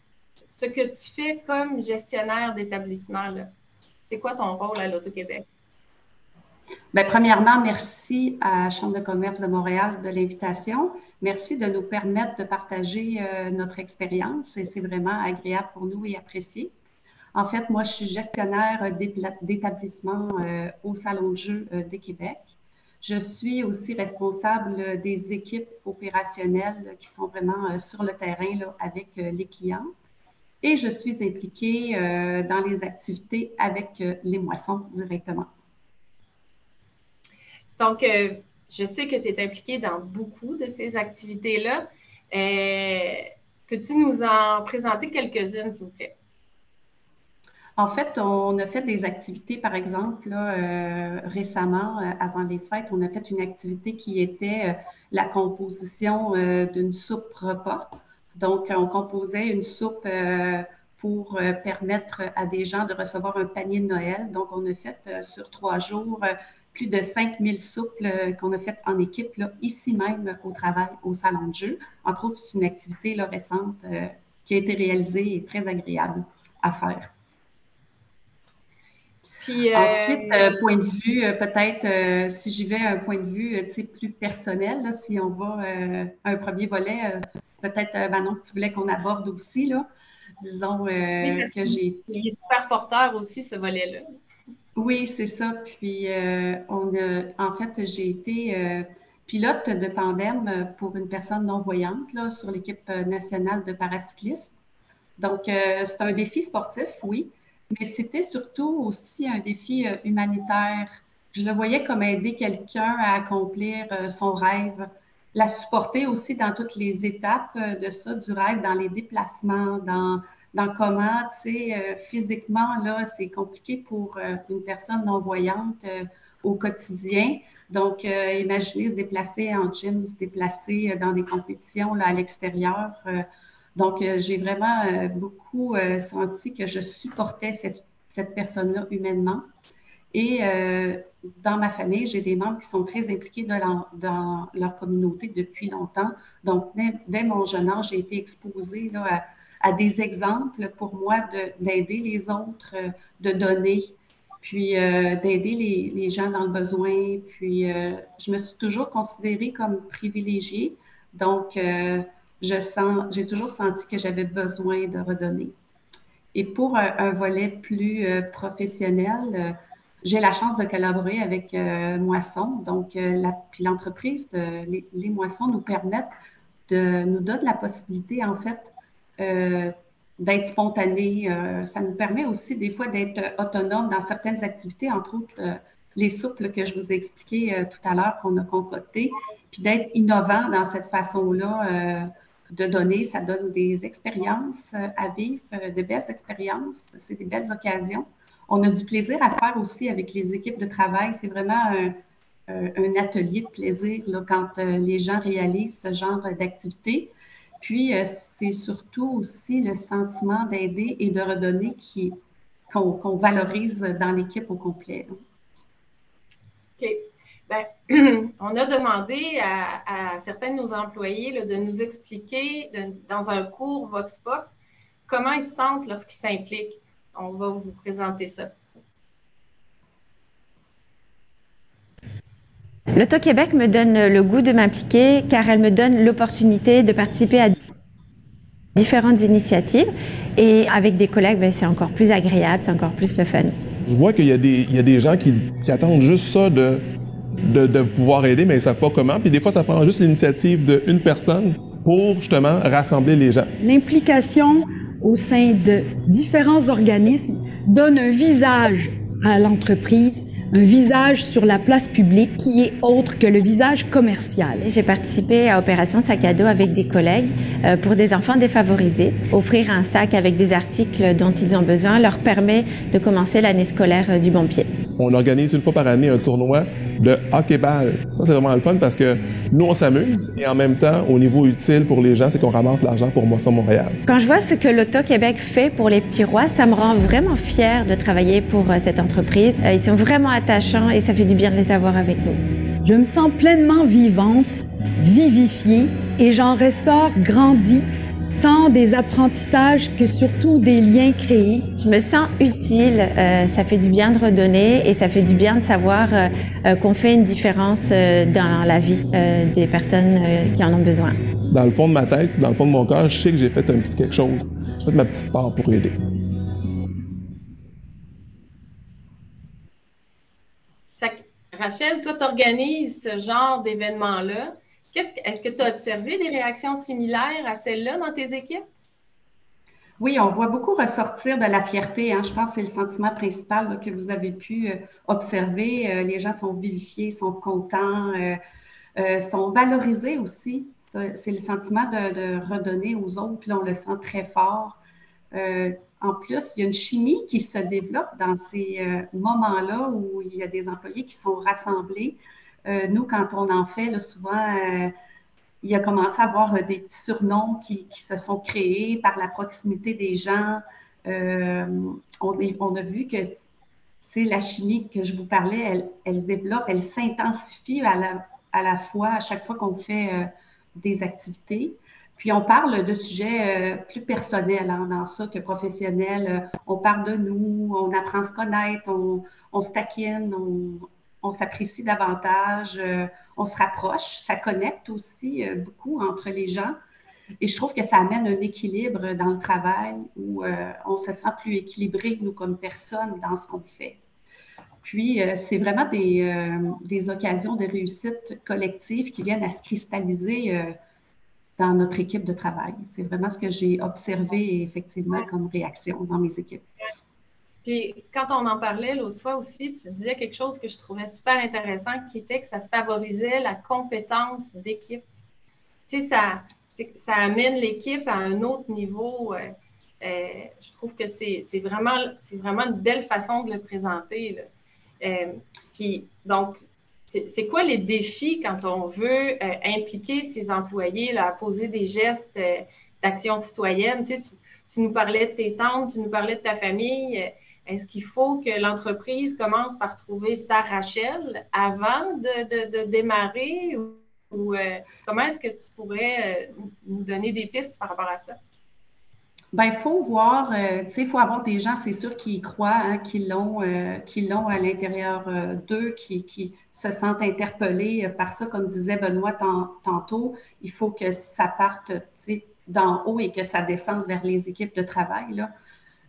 Speaker 2: ce que tu fais comme gestionnaire d'établissement? C'est quoi ton rôle à l'Auto-Québec?
Speaker 5: Premièrement, merci à la Chambre de commerce de Montréal de l'invitation. Merci de nous permettre de partager notre expérience et c'est vraiment agréable pour nous et apprécié. En fait, moi, je suis gestionnaire d'établissement au Salon de jeu de Québec. Je suis aussi responsable des équipes opérationnelles qui sont vraiment sur le terrain là, avec les clients. Et je suis impliquée dans les activités avec les moissons directement.
Speaker 2: Donc, je sais que tu es impliquée dans beaucoup de ces activités-là. Peux-tu nous en présenter quelques-unes, s'il vous plaît?
Speaker 5: En fait, on a fait des activités, par exemple, là, récemment, avant les fêtes, on a fait une activité qui était la composition d'une soupe repas. Donc, on composait une soupe pour permettre à des gens de recevoir un panier de Noël. Donc, on a fait sur 3 jours plus de 5000 soupes qu'on a faites en équipe, là, ici même au travail, au salon de jeu. Entre autres, c'est une activité là, récente qui a été réalisée et très agréable à faire. Puis, ensuite, point de vue, peut-être, si j'y vais un point de vue plus personnel, là, si on va à un premier volet, peut-être, Manon, que tu voulais qu'on aborde aussi, là, disons
Speaker 2: oui,
Speaker 5: que j'ai...
Speaker 2: Il est super porteur aussi, ce volet-là.
Speaker 5: Oui, c'est ça. Puis, en fait, j'ai été pilote de tandem pour une personne non-voyante là, sur l'équipe nationale de paracyclisme. Donc, c'est un défi sportif, oui, mais c'était surtout aussi un défi humanitaire. Je le voyais comme aider quelqu'un à accomplir son rêve, la supporter aussi dans toutes les étapes de ça, du rêve, dans les déplacements, dans comment, tu sais, physiquement, là, c'est compliqué pour une personne non-voyante au quotidien. Donc, imaginez se déplacer en gym, se déplacer dans des compétitions là, à l'extérieur. Donc, j'ai vraiment beaucoup senti que je supportais cette personne-là humainement. Et dans ma famille, j'ai des membres qui sont très impliqués dans leur communauté depuis longtemps. Donc, dès mon jeune âge, j'ai été exposée là, à des exemples pour moi d'aider les autres, de donner, puis d'aider les gens dans le besoin. Puis je me suis toujours considérée comme privilégiée. Donc, j'ai toujours senti que j'avais besoin de redonner. Et pour un volet plus professionnel, j'ai la chance de collaborer avec Moisson. Donc, puis l'entreprise, les Moissons nous donne la possibilité, en fait, d'être spontané. Ça nous permet aussi, des fois, d'être autonome dans certaines activités, entre autres les soupes que je vous ai expliquées tout à l'heure qu'on a concoctées, puis d'être innovant dans cette façon-là de donner. Ça donne des expériences à vivre, de belles expériences. C'est des belles occasions. On a du plaisir à faire aussi avec les équipes de travail. C'est vraiment un atelier de plaisir là, quand les gens réalisent ce genre d'activité. Puis, c'est surtout aussi le sentiment d'aider et de redonner qu'on valorise dans l'équipe au complet.
Speaker 2: OK. Bien, on a demandé à certains de nos employés là, de nous expliquer dans un cours Vox Pop comment ils se sentent lorsqu'ils s'impliquent. On va vous présenter ça.
Speaker 6: L'Auto-Québec me donne le goût de m'impliquer car elle me donne l'opportunité de participer à différentes initiatives et avec des collègues, c'est encore plus agréable, c'est encore plus le fun.
Speaker 7: Je vois qu'il y a des gens qui attendent juste ça de pouvoir aider, mais ils ne savent pas comment. Puis des fois, ça prend juste l'initiative d'une personne pour justement rassembler les gens.
Speaker 8: L'implication au sein de différents organismes donne un visage à l'entreprise, un visage sur la place publique qui est autre que le visage commercial.
Speaker 6: J'ai participé à Opération Sac à dos avec des collègues pour des enfants défavorisés. Offrir un sac avec des articles dont ils ont besoin leur permet de commencer l'année scolaire du bon pied.
Speaker 7: On organise une fois par année un tournoi de hockey-ball. Ça, c'est vraiment le fun parce que nous, on s'amuse et en même temps, au niveau utile pour les gens, c'est qu'on ramasse l'argent pour Moisson Montréal.
Speaker 6: Quand je vois ce que l'Auto-Québec fait pour les petits rois, ça me rend vraiment fière de travailler pour cette entreprise. Ils sont vraiment attachants et ça fait du bien de les avoir avec nous.
Speaker 8: Je me sens pleinement vivante, vivifiée et j'en ressors grandie, tant des apprentissages que surtout des liens créés.
Speaker 6: Je me sens utile, ça fait du bien de redonner et ça fait du bien de savoir qu'on fait une différence dans la vie des personnes qui en ont besoin.
Speaker 7: Dans le fond de ma tête, dans le fond de mon cœur, je sais que j'ai fait un petit quelque chose. J'ai fait ma petite part pour aider.
Speaker 2: Rachel, toi, tu organises ce genre d'événement-là. Est-ce que tu as observé des réactions similaires à celles-là dans tes équipes?
Speaker 5: Oui, on voit beaucoup ressortir de la fierté. Je pense que c'est le sentiment principal là, que vous avez pu observer. Les gens sont vivifiés, sont contents, sont valorisés aussi. C'est le sentiment de redonner aux autres. Là, on le sent très fort. En plus, il y a une chimie qui se développe dans ces moments-là où il y a des employés qui sont rassemblés. Nous, quand on en fait, là, souvent, il a commencé à avoir des petits surnoms qui se sont créés par la proximité des gens. On a vu que c'est la chimie que je vous parlais, elle se développe, elle s'intensifie à la fois, à chaque fois qu'on fait des activités. Puis, on parle de sujets plus personnels dans ça que professionnels. On parle de nous, on apprend à se connaître, on se taquine, on s'apprécie davantage, on se rapproche. Ça connecte aussi beaucoup entre les gens. Et je trouve que ça amène un équilibre dans le travail où on se sent plus équilibré, nous, comme personnes, dans ce qu'on fait. Puis, c'est vraiment des occasions de réussite collective qui viennent à se cristalliser dans notre équipe de travail. C'est vraiment ce que j'ai observé effectivement comme réaction dans mes équipes.
Speaker 2: Puis, quand on en parlait l'autre fois aussi, tu disais quelque chose que je trouvais super intéressant, qui était que ça favorisait la compétence d'équipe. Tu sais, ça amène l'équipe à un autre niveau. Je trouve que c'est vraiment une belle façon de le présenter, là. Puis, donc, c'est quoi les défis quand on veut impliquer ses employés là, à poser des gestes d'action citoyenne? Tu sais, tu nous parlais de tes tantes, tu nous parlais de ta famille. Est-ce qu'il faut que l'entreprise commence par trouver sa Rachel avant de démarrer? Ou comment est-ce que tu pourrais nous donner des pistes par rapport à ça?
Speaker 5: Ben, il faut voir, tu sais, il faut avoir des gens, c'est sûr, qui y croient, hein, qui l'ont à l'intérieur d'eux, qui se sentent interpellés par ça. Comme disait Benoît tantôt, il faut que ça parte, tu sais, d'en haut et que ça descende vers les équipes de travail, là.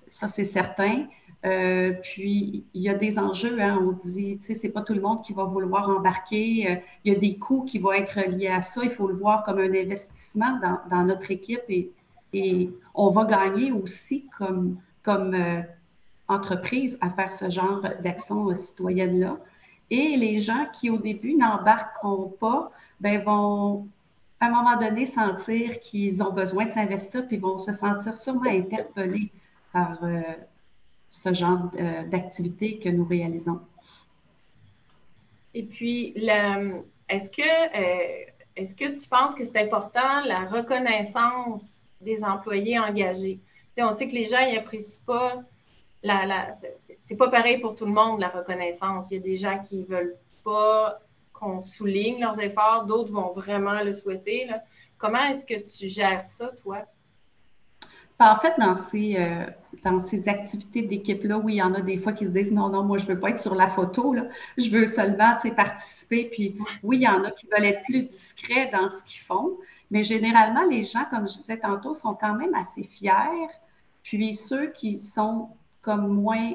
Speaker 5: Ça, c'est certain. Puis, il y a des enjeux, hein, on dit, tu sais, c'est pas tout le monde qui va vouloir embarquer. Il y a des coûts qui vont être liés à ça. Il faut le voir comme un investissement dans notre équipe et on va gagner aussi comme entreprise à faire ce genre d'action citoyenne-là. Et les gens qui, au début, n'embarqueront pas, ben, vont, à un moment donné, sentir qu'ils ont besoin de s'investir, puis vont se sentir sûrement interpellés par ce genre d'activité que nous réalisons.
Speaker 2: Et puis, est-ce que tu penses que c'est important la reconnaissance des employés engagés? Tu sais, on sait que les gens n'apprécient pas, c'est pas pareil pour tout le monde, la reconnaissance. Il y a des gens qui ne veulent pas qu'on souligne leurs efforts, d'autres vont vraiment le souhaiter, là. Comment est-ce que tu gères ça, toi?
Speaker 5: En fait, dans ces activités d'équipe-là, oui, il y en a des fois qui se disent non, moi, je ne veux pas être sur la photo, là. Je veux seulement participer. Puis oui, il y en a qui veulent être plus discrets dans ce qu'ils font. Mais généralement, les gens, comme je disais tantôt, sont quand même assez fiers. Puis ceux qui sont comme moins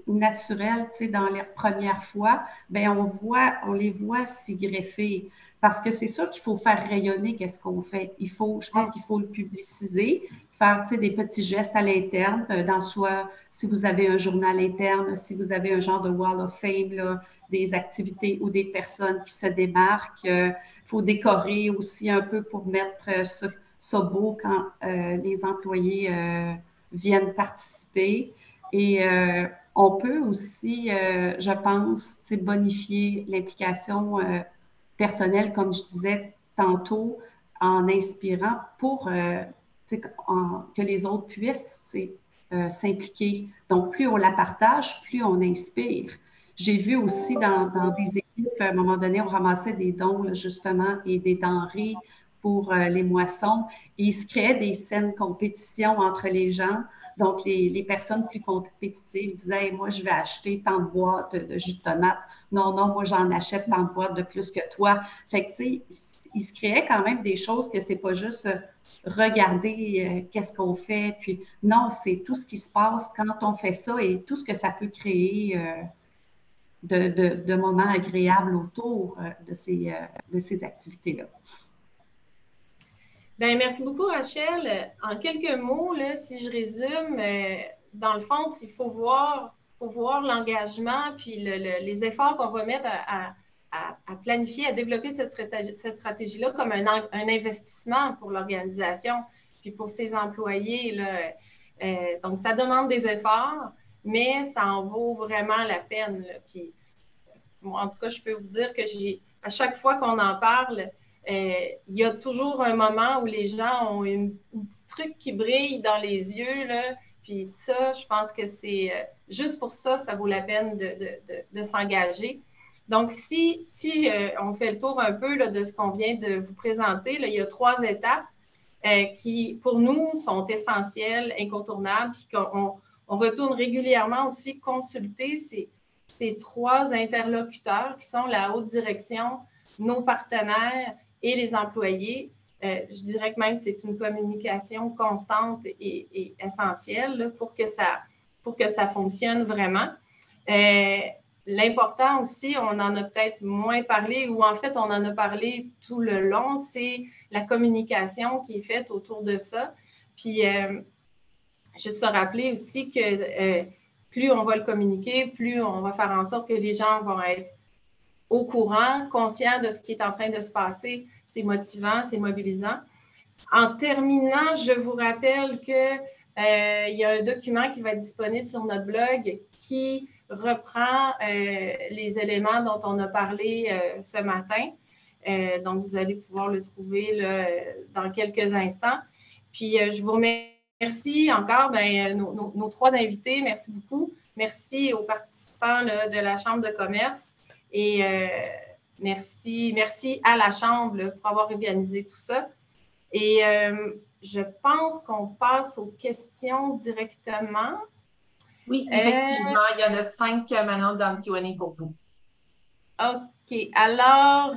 Speaker 5: naturels, dans les premières fois, bien, on les voit s'y greffer. Parce que c'est sûr qu'il faut faire rayonner qu'est-ce qu'on fait. Je pense qu'il faut le publiciser, faire des petits gestes à l'interne, soit si vous avez un journal interne, si vous avez un genre de Wall of Fame, là, des activités ou des personnes qui se démarquent. Il faut décorer aussi un peu pour mettre ça beau quand les employés viennent participer. Et on peut aussi, je pense, bonifier l'implication personnelle, comme je disais tantôt, en inspirant pour que les autres puissent s'impliquer. Donc, plus on la partage, plus on inspire. J'ai vu aussi dans des équipes, à un moment donné, on ramassait des dons, là, justement, et des denrées pour les moissons. Et il se créait des saines compétitions entre les gens. Donc, les personnes plus compétitives disaient hey, « moi, je vais acheter tant de boîtes de jus de tomate. Non, moi, j'en achète tant de boîtes de plus que toi. » Fait que, tu sais, il se créait quand même des choses que c'est pas juste regarder qu'est-ce qu'on fait. Puis, non, c'est tout ce qui se passe quand on fait ça et tout ce que ça peut créer de moments agréables autour de ces activités-là.
Speaker 2: Bien, merci beaucoup, Rachel. En quelques mots, là, si je résume, dans le fond, il faut voir l'engagement puis les efforts qu'on va mettre à planifier, à développer cette stratégie-là comme un investissement pour l'organisation puis pour ses employés, là. Donc, ça demande des efforts, mais ça en vaut vraiment la peine, là. Puis, moi, en tout cas, je peux vous dire que à chaque fois qu'on en parle, il y a toujours un moment où les gens ont un petit truc qui brille dans les yeux, là. Puis ça, je pense que c'est juste pour ça, ça vaut la peine de s'engager. Donc, si on fait le tour un peu là, de ce qu'on vient de vous présenter, là, il y a 3 étapes qui, pour nous, sont essentielles, incontournables, puis qu'on retourne régulièrement aussi consulter ces 3 interlocuteurs qui sont la haute direction, nos partenaires et les employés. Je dirais que même c'est une communication constante et essentielle là, pour que ça fonctionne vraiment. L'important aussi, on en a peut-être moins parlé, ou en fait, on en a parlé tout le long, c'est la communication qui est faite autour de ça. Puis, juste se rappeler aussi que plus on va le communiquer, plus on va faire en sorte que les gens vont être au courant, conscients de ce qui est en train de se passer. C'est motivant, c'est mobilisant. En terminant, je vous rappelle qu'il y a un document qui va être disponible sur notre blog qui reprend les éléments dont on a parlé ce matin. Donc, vous allez pouvoir le trouver là, dans quelques instants. Puis, je vous remercie encore nos 3 invités. Merci beaucoup. Merci aux participants là, de la Chambre de commerce. Et merci à la Chambre là, pour avoir organisé tout ça. Et je pense qu'on passe aux questions directement.
Speaker 1: Oui, effectivement, il y en a 5 maintenant dans le Q&A pour vous.
Speaker 2: OK. Alors,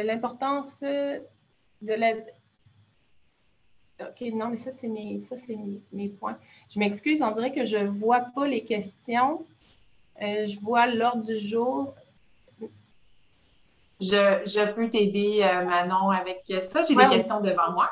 Speaker 2: l'importance de l'aide. OK, non, mais ça, c'est mes points. Je m'excuse, on dirait que je ne vois pas les questions. Je vois l'ordre du jour.
Speaker 1: Je peux t'aider, Manon, avec ça. J'ai des questions devant moi.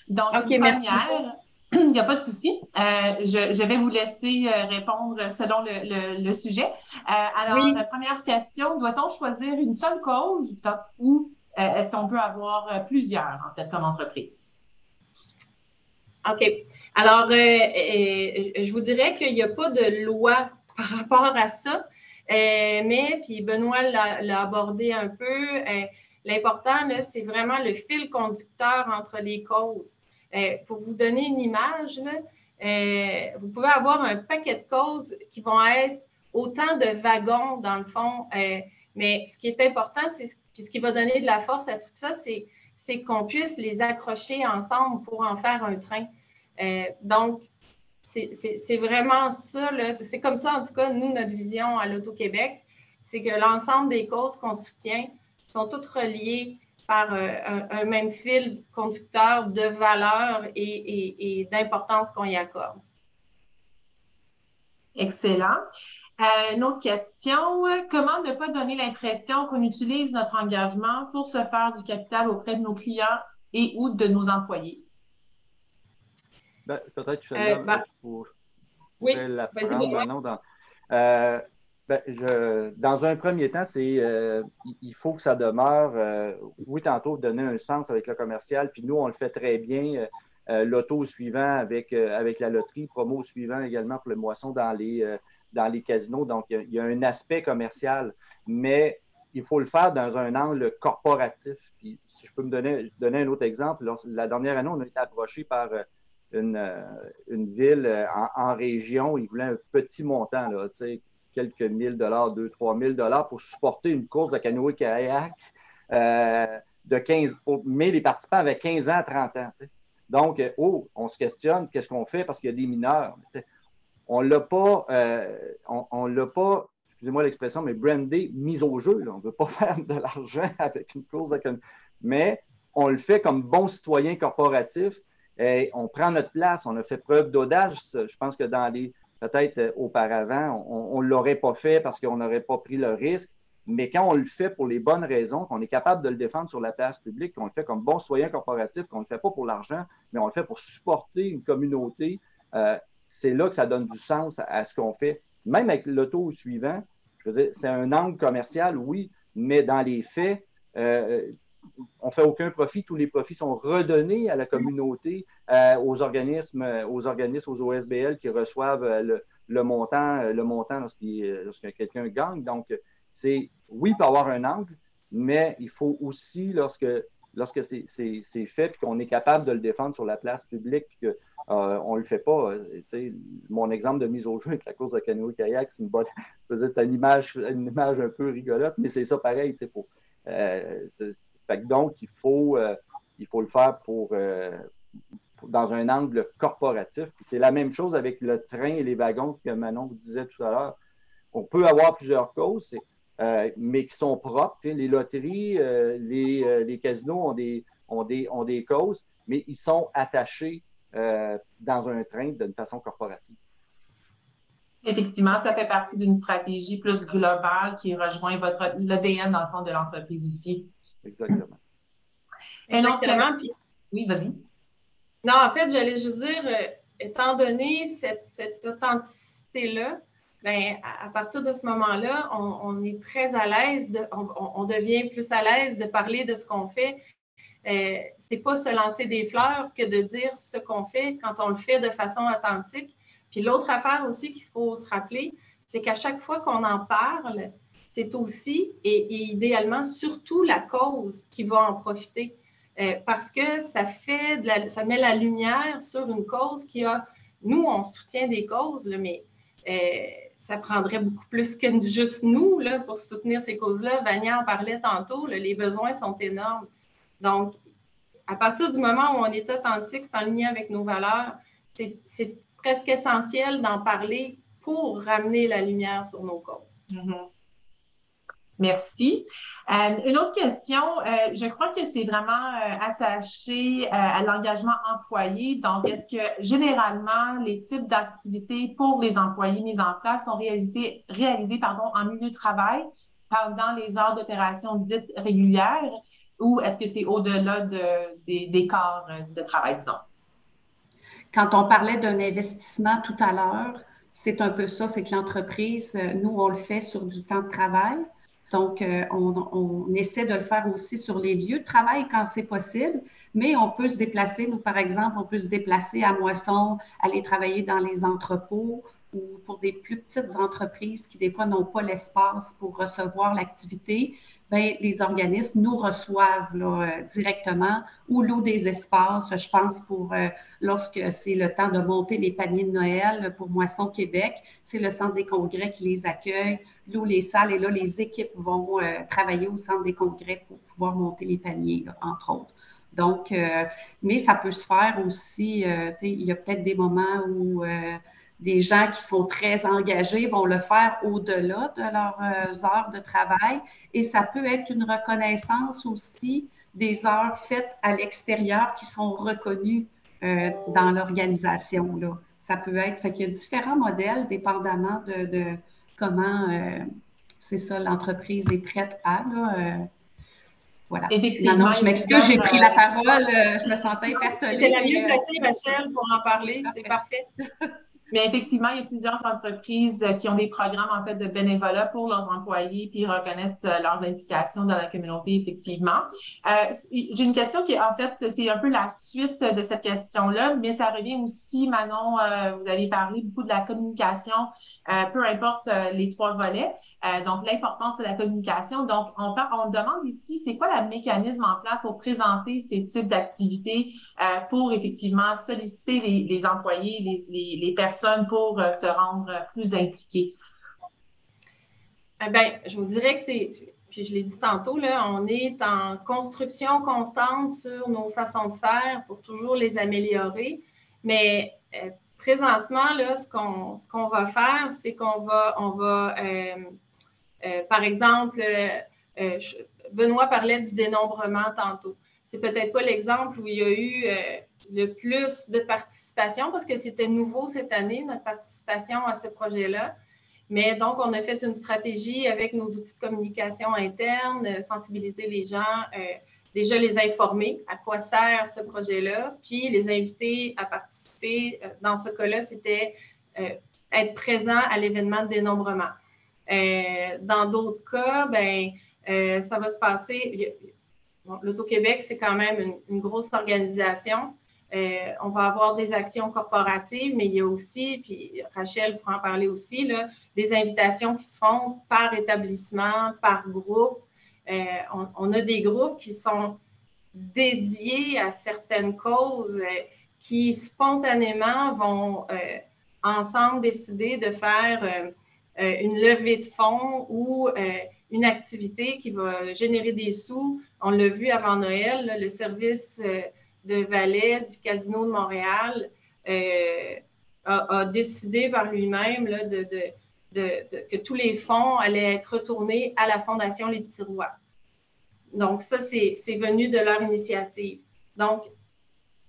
Speaker 1: Donc,
Speaker 2: OK,
Speaker 1: première, il n'y a pas de souci. Je vais vous laisser répondre selon le sujet. Alors, première question, doit-on choisir une seule cause ou est-ce qu'on peut avoir plusieurs, en fait, comme entreprise?
Speaker 2: OK. Alors, je vous dirais qu'il n'y a pas de loi par rapport à ça, mais, puis Benoît l'a abordé un peu, l'important, c'est vraiment le fil conducteur entre les causes. Pour vous donner une image, là, vous pouvez avoir un paquet de causes qui vont être autant de wagons, dans le fond, mais ce qui est important, puis ce qui va donner de la force à tout ça, c'est qu'on puisse les accrocher ensemble pour en faire un train. Donc, c'est vraiment ça, c'est comme ça, en tout cas, nous, notre vision à l'Auto-Québec, c'est que l'ensemble des causes qu'on soutient sont toutes reliées par un même fil conducteur de valeur et d'importance qu'on y accorde.
Speaker 1: Excellent. Une autre question, comment ne pas donner l'impression qu'on utilise notre engagement pour se faire du capital auprès de nos clients et ou de nos employés?
Speaker 3: Peut-être celle-là,
Speaker 2: oui,
Speaker 3: la prendre, dans un premier temps, il faut que ça demeure, oui, tantôt, donner un sens avec le commercial, puis nous, on le fait très bien, l'auto suivant avec la loterie, promo suivant également pour le moisson dans les casinos. Donc, il y a un aspect commercial, mais il faut le faire dans un angle corporatif. Puis, si je peux donner un autre exemple, la dernière année, on a été approché par une ville en région, ils voulaient un petit montant, là, quelques $1000, 2 000 à 3 000 pour supporter une course de canoë-kayak mais les participants avaient 15 ans à 30 ans. T'sais. Donc, on se questionne, qu'est-ce qu'on fait parce qu'il y a des mineurs. On ne l'a pas, excusez-moi l'expression, mais brandé, mise au jeu. Là. On ne veut pas faire de l'argent avec une course de canoë. Mais on le fait comme bon citoyen corporatif. Et on prend notre place, on a fait preuve d'audace. Je pense que peut-être auparavant, on ne l'aurait pas fait parce qu'on n'aurait pas pris le risque. Mais quand on le fait pour les bonnes raisons, qu'on est capable de le défendre sur la place publique, qu'on le fait comme bon citoyen corporatif, qu'on ne le fait pas pour l'argent, mais on le fait pour supporter une communauté, c'est là que ça donne du sens à ce qu'on fait. Même avec l'auto suivant, je veux dire, c'est un angle commercial, oui, mais dans les faits, on ne fait aucun profit. Tous les profits sont redonnés à la communauté, aux organismes, aux OSBL qui reçoivent le montant lorsque quelqu'un gagne. Donc, oui, il peut avoir un angle, mais il faut aussi, lorsque c'est fait et qu'on est capable de le défendre sur la place publique et qu'on ne le fait pas. Mon exemple de mise au jeu avec la course de canoë-kayak, c'est une image un peu rigolote, mais c'est ça pareil. Donc, il faut le faire dans un angle corporatif. C'est la même chose avec le train et les wagons que Manon vous disait tout à l'heure. On peut avoir plusieurs causes, mais qui sont propres. Les loteries, les casinos ont des causes, mais ils sont attachés dans un train d'une façon corporative.
Speaker 1: Effectivement, ça fait partie d'une stratégie plus globale qui rejoint l'ADN, dans le fond, de l'entreprise aussi.
Speaker 3: Exactement.
Speaker 2: Exactement.
Speaker 1: Oui, vas-y.
Speaker 2: Non, en fait, j'allais juste dire, étant donné cette authenticité-là, bien, à partir de ce moment-là, on est très à l'aise, on devient plus à l'aise de parler de ce qu'on fait. C'est pas se lancer des fleurs que de dire ce qu'on fait quand on le fait de façon authentique. Puis l'autre affaire aussi qu'il faut se rappeler, c'est qu'à chaque fois qu'on en parle, c'est aussi et idéalement surtout la cause qui va en profiter. Parce que ça met la lumière sur une cause nous, on soutient des causes, là, mais ça prendrait beaucoup plus que juste nous là, pour soutenir ces causes-là. Vania en parlait tantôt, là, les besoins sont énormes. Donc, à partir du moment où on est authentique, c'est en ligne avec nos valeurs, c'est presque essentiel d'en parler pour ramener la lumière sur nos causes.
Speaker 1: Mm-hmm. Merci. Une autre question, je crois que c'est vraiment attaché à l'engagement employé. Donc, est-ce que généralement, les types d'activités pour les employés mises en place sont réalisées en milieu de travail pendant les heures d'opération dites régulières ou est-ce que c'est au-delà des quarts de travail, disons?
Speaker 5: Quand on parlait d'un investissement tout à l'heure, c'est un peu ça, c'est que l'entreprise, nous, on le fait sur du temps de travail. Donc, on essaie de le faire aussi sur les lieux de travail quand c'est possible, mais on peut se déplacer. Nous, par exemple, on peut se déplacer à Moisson, aller travailler dans les entrepôts ou pour des plus petites entreprises qui, des fois, n'ont pas l'espace pour recevoir l'activité. Bien, les organismes nous reçoivent là, directement ou louent des espaces. Je pense pour lorsque c'est le temps de monter les paniers de Noël pour Moisson Québec, c'est le centre des congrès qui les accueille, loue les salles et là, les équipes vont travailler au centre des congrès pour pouvoir monter les paniers, là, entre autres. Donc, mais ça peut se faire aussi, il y a peut-être des moments où des gens qui sont très engagés vont le faire au-delà de leurs heures de travail et ça peut être une reconnaissance aussi des heures faites à l'extérieur qui sont reconnues dans l'organisation. Là. Ça peut être, fait qu'il y a différents modèles dépendamment de comment, c'est ça, l'entreprise est prête à. Là, voilà.
Speaker 1: Effectivement.
Speaker 5: Non, je m'excuse, j'ai pris la parole, je me sentais interpellée.
Speaker 2: C'était la mieux placée, Rachel, pour en parler, c'est parfait.
Speaker 1: Mais effectivement, il y a plusieurs entreprises qui ont des programmes en fait de bénévolat pour leurs employés puis reconnaissent leurs implications dans la communauté, effectivement. J'ai une question qui est en fait, c'est un peu la suite de cette question-là, mais ça revient aussi, Manon, vous avez parlé beaucoup de la communication, peu importe les trois volets, donc l'importance de la communication. Donc, on demande ici, c'est quoi le mécanisme en place pour présenter ces types d'activités pour effectivement solliciter les employés, les personnes pour se rendre plus impliqués?
Speaker 2: Bien, je vous dirais que c'est, puis je l'ai dit tantôt, là, on est en construction constante sur nos façons de faire pour toujours les améliorer. Mais présentement, là, ce qu'on va faire, c'est qu'on va par exemple, Benoît parlait du dénombrement tantôt. C'est peut-être pas l'exemple où il y a eu le plus de participation parce que c'était nouveau cette année, notre participation à ce projet-là. Mais donc, on a fait une stratégie avec nos outils de communication interne, sensibiliser les gens, déjà les informer à quoi sert ce projet-là, puis les inviter à participer. Dans ce cas-là, c'était être présent à l'événement de dénombrement. Dans d'autres cas, ça va se passer. Bon, l'Auto-Québec, c'est quand même une grosse organisation. On va avoir des actions corporatives, mais il y a aussi, puis Rachel pourra en parler aussi, là, des invitations qui se font par établissement, par groupe. On a des groupes qui sont dédiés à certaines causes qui spontanément vont ensemble décider de faire une levée de fonds ou une activité qui va générer des sous. On l'a vu avant Noël, là, le service de Valais du Casino de Montréal a décidé par lui-même là, que tous les fonds allaient être retournés à la Fondation Les Petits Rois. Donc, ça, c'est venu de leur initiative. Donc,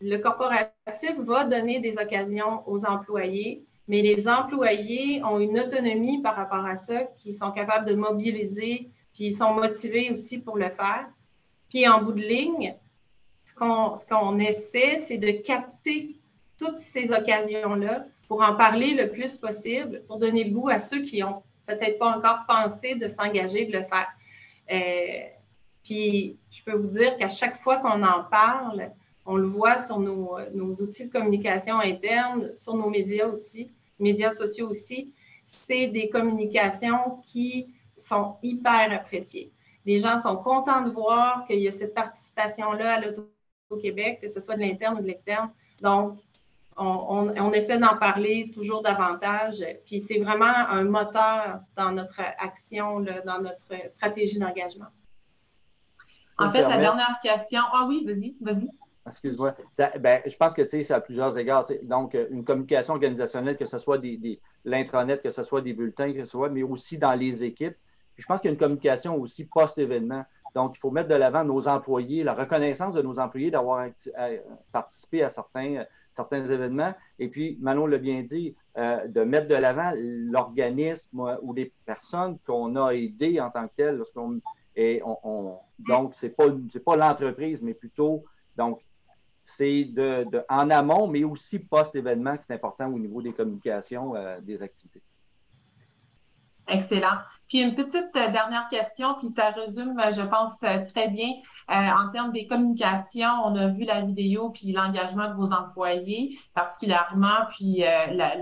Speaker 2: le corporatif va donner des occasions aux employés, mais les employés ont une autonomie par rapport à ça, qui sont capables de mobiliser, puis ils sont motivés aussi pour le faire. Puis, en bout de ligne, ce qu'on essaie, c'est de capter toutes ces occasions-là pour en parler le plus possible, pour donner le goût à ceux qui n'ont peut-être pas encore pensé de s'engager, de le faire. Puis, je peux vous dire qu'à chaque fois qu'on en parle, on le voit sur nos outils de communication interne, sur nos médias aussi, médias sociaux aussi, c'est des communications qui sont hyper appréciées. Les gens sont contents de voir qu'il y a cette participation-là à l'Auto-Québec, que ce soit de l'interne ou de l'externe. Donc, on essaie d'en parler toujours davantage. Puis c'est vraiment un moteur dans notre action, là, dans notre stratégie d'engagement.
Speaker 1: En fait, la dernière question. Ah oui, vas-y.
Speaker 3: Excuse-moi. Ben, je pense que c'est à plusieurs égards. Donc, une communication organisationnelle, que ce soit l'intranet, que ce soit des bulletins, que ce soit, mais aussi dans les équipes. Puis je pense qu'il y a une communication aussi post-événement. Donc, il faut mettre de l'avant nos employés, la reconnaissance de nos employés d'avoir participé à certains événements. Et puis, Manon l'a bien dit, de mettre de l'avant l'organisme ou les personnes qu'on a aidées en tant que telles. Donc, c'est pas l'entreprise, mais plutôt, donc, c'est en amont, mais aussi post-événement, que c'est important au niveau des communications des activités.
Speaker 1: Excellent. Puis une petite dernière question, puis ça résume, je pense, très bien en termes des communications. On a vu la vidéo, puis l'engagement de vos employés particulièrement, puis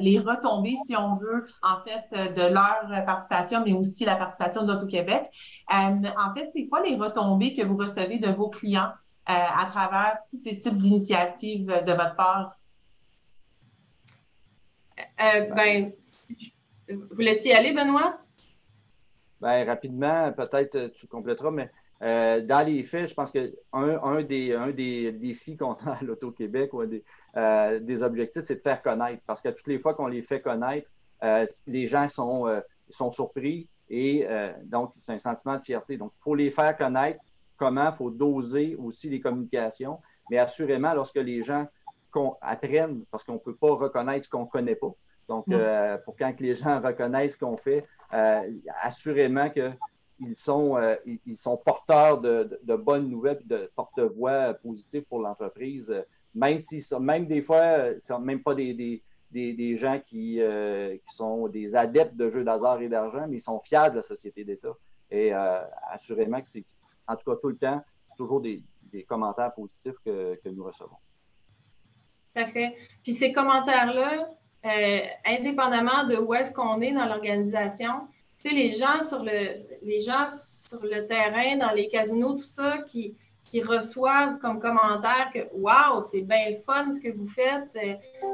Speaker 1: les retombées, si on veut, en fait, de leur participation, mais aussi la participation de l'Auto-Québec. En fait, c'est quoi les retombées que vous recevez de vos clients à travers tous ces types d'initiatives de votre part?
Speaker 2: Voulais-tu y aller, Benoît?
Speaker 3: Bien, rapidement, peut-être tu compléteras, mais dans les faits, je pense qu'un des défis qu'on a à l'Auto-Québec ou des objectifs, c'est de faire connaître. Parce que toutes les fois qu'on les fait connaître, les gens sont surpris et donc c'est un sentiment de fierté. Donc, il faut les faire connaître. Comment? Il faut doser aussi les communications. Mais assurément, lorsque les gens apprennent, parce qu'on ne peut pas reconnaître ce qu'on ne connaît pas. Donc, pour quand les gens reconnaissent ce qu'on fait, assurément qu'ils sont porteurs de bonnes nouvelles et de porte-voix positifs pour l'entreprise. Même des fois, ce ne sont même pas des gens qui sont des adeptes de jeux d'hasard et d'argent, mais ils sont fiers de la société d'État. Et assurément que c'est, en tout cas tout le temps, c'est toujours des commentaires positifs que nous recevons.
Speaker 2: Tout à fait. Puis ces commentaires-là, indépendamment de où est-ce qu'on est dans l'organisation, tu sais, les gens sur le terrain, dans les casinos, tout ça, qui reçoivent comme commentaire que « Wow, c'est bien le fun ce que vous faites,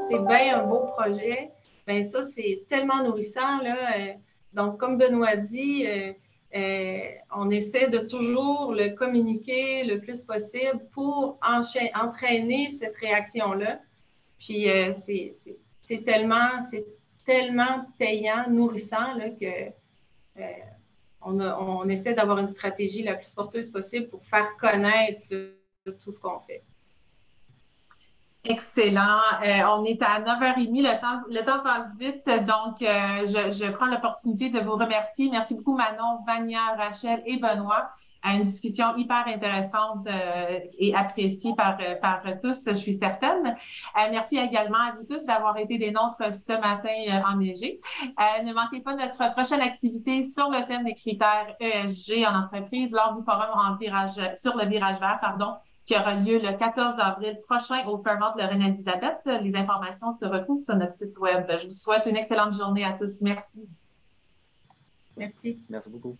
Speaker 2: c'est bien un beau projet », bien ça, c'est tellement nourrissant, là. Donc, comme Benoît dit, on essaie de toujours le communiquer le plus possible pour entraîner cette réaction-là. Puis, c'est tellement payant, nourrissant là, que on essaie d'avoir une stratégie la plus porteuse possible pour faire connaître tout ce qu'on fait.
Speaker 1: Excellent. On est à 9h30. Le temps passe vite. Donc, je prends l'opportunité de vous remercier. Merci beaucoup, Manon, Vania, Rachel et Benoît. Une discussion hyper intéressante et appréciée par tous, je suis certaine. Merci également à vous tous d'avoir été des nôtres ce matin enneigé. Ne manquez pas notre prochaine activité sur le thème des critères ESG en entreprise lors du forum sur le virage vert, qui aura lieu le 14 avril prochain au Fairmont Le Reine-Élisabeth. Les informations se retrouvent sur notre site web. Je vous souhaite une excellente journée à tous. Merci.
Speaker 2: Merci.
Speaker 3: Merci beaucoup.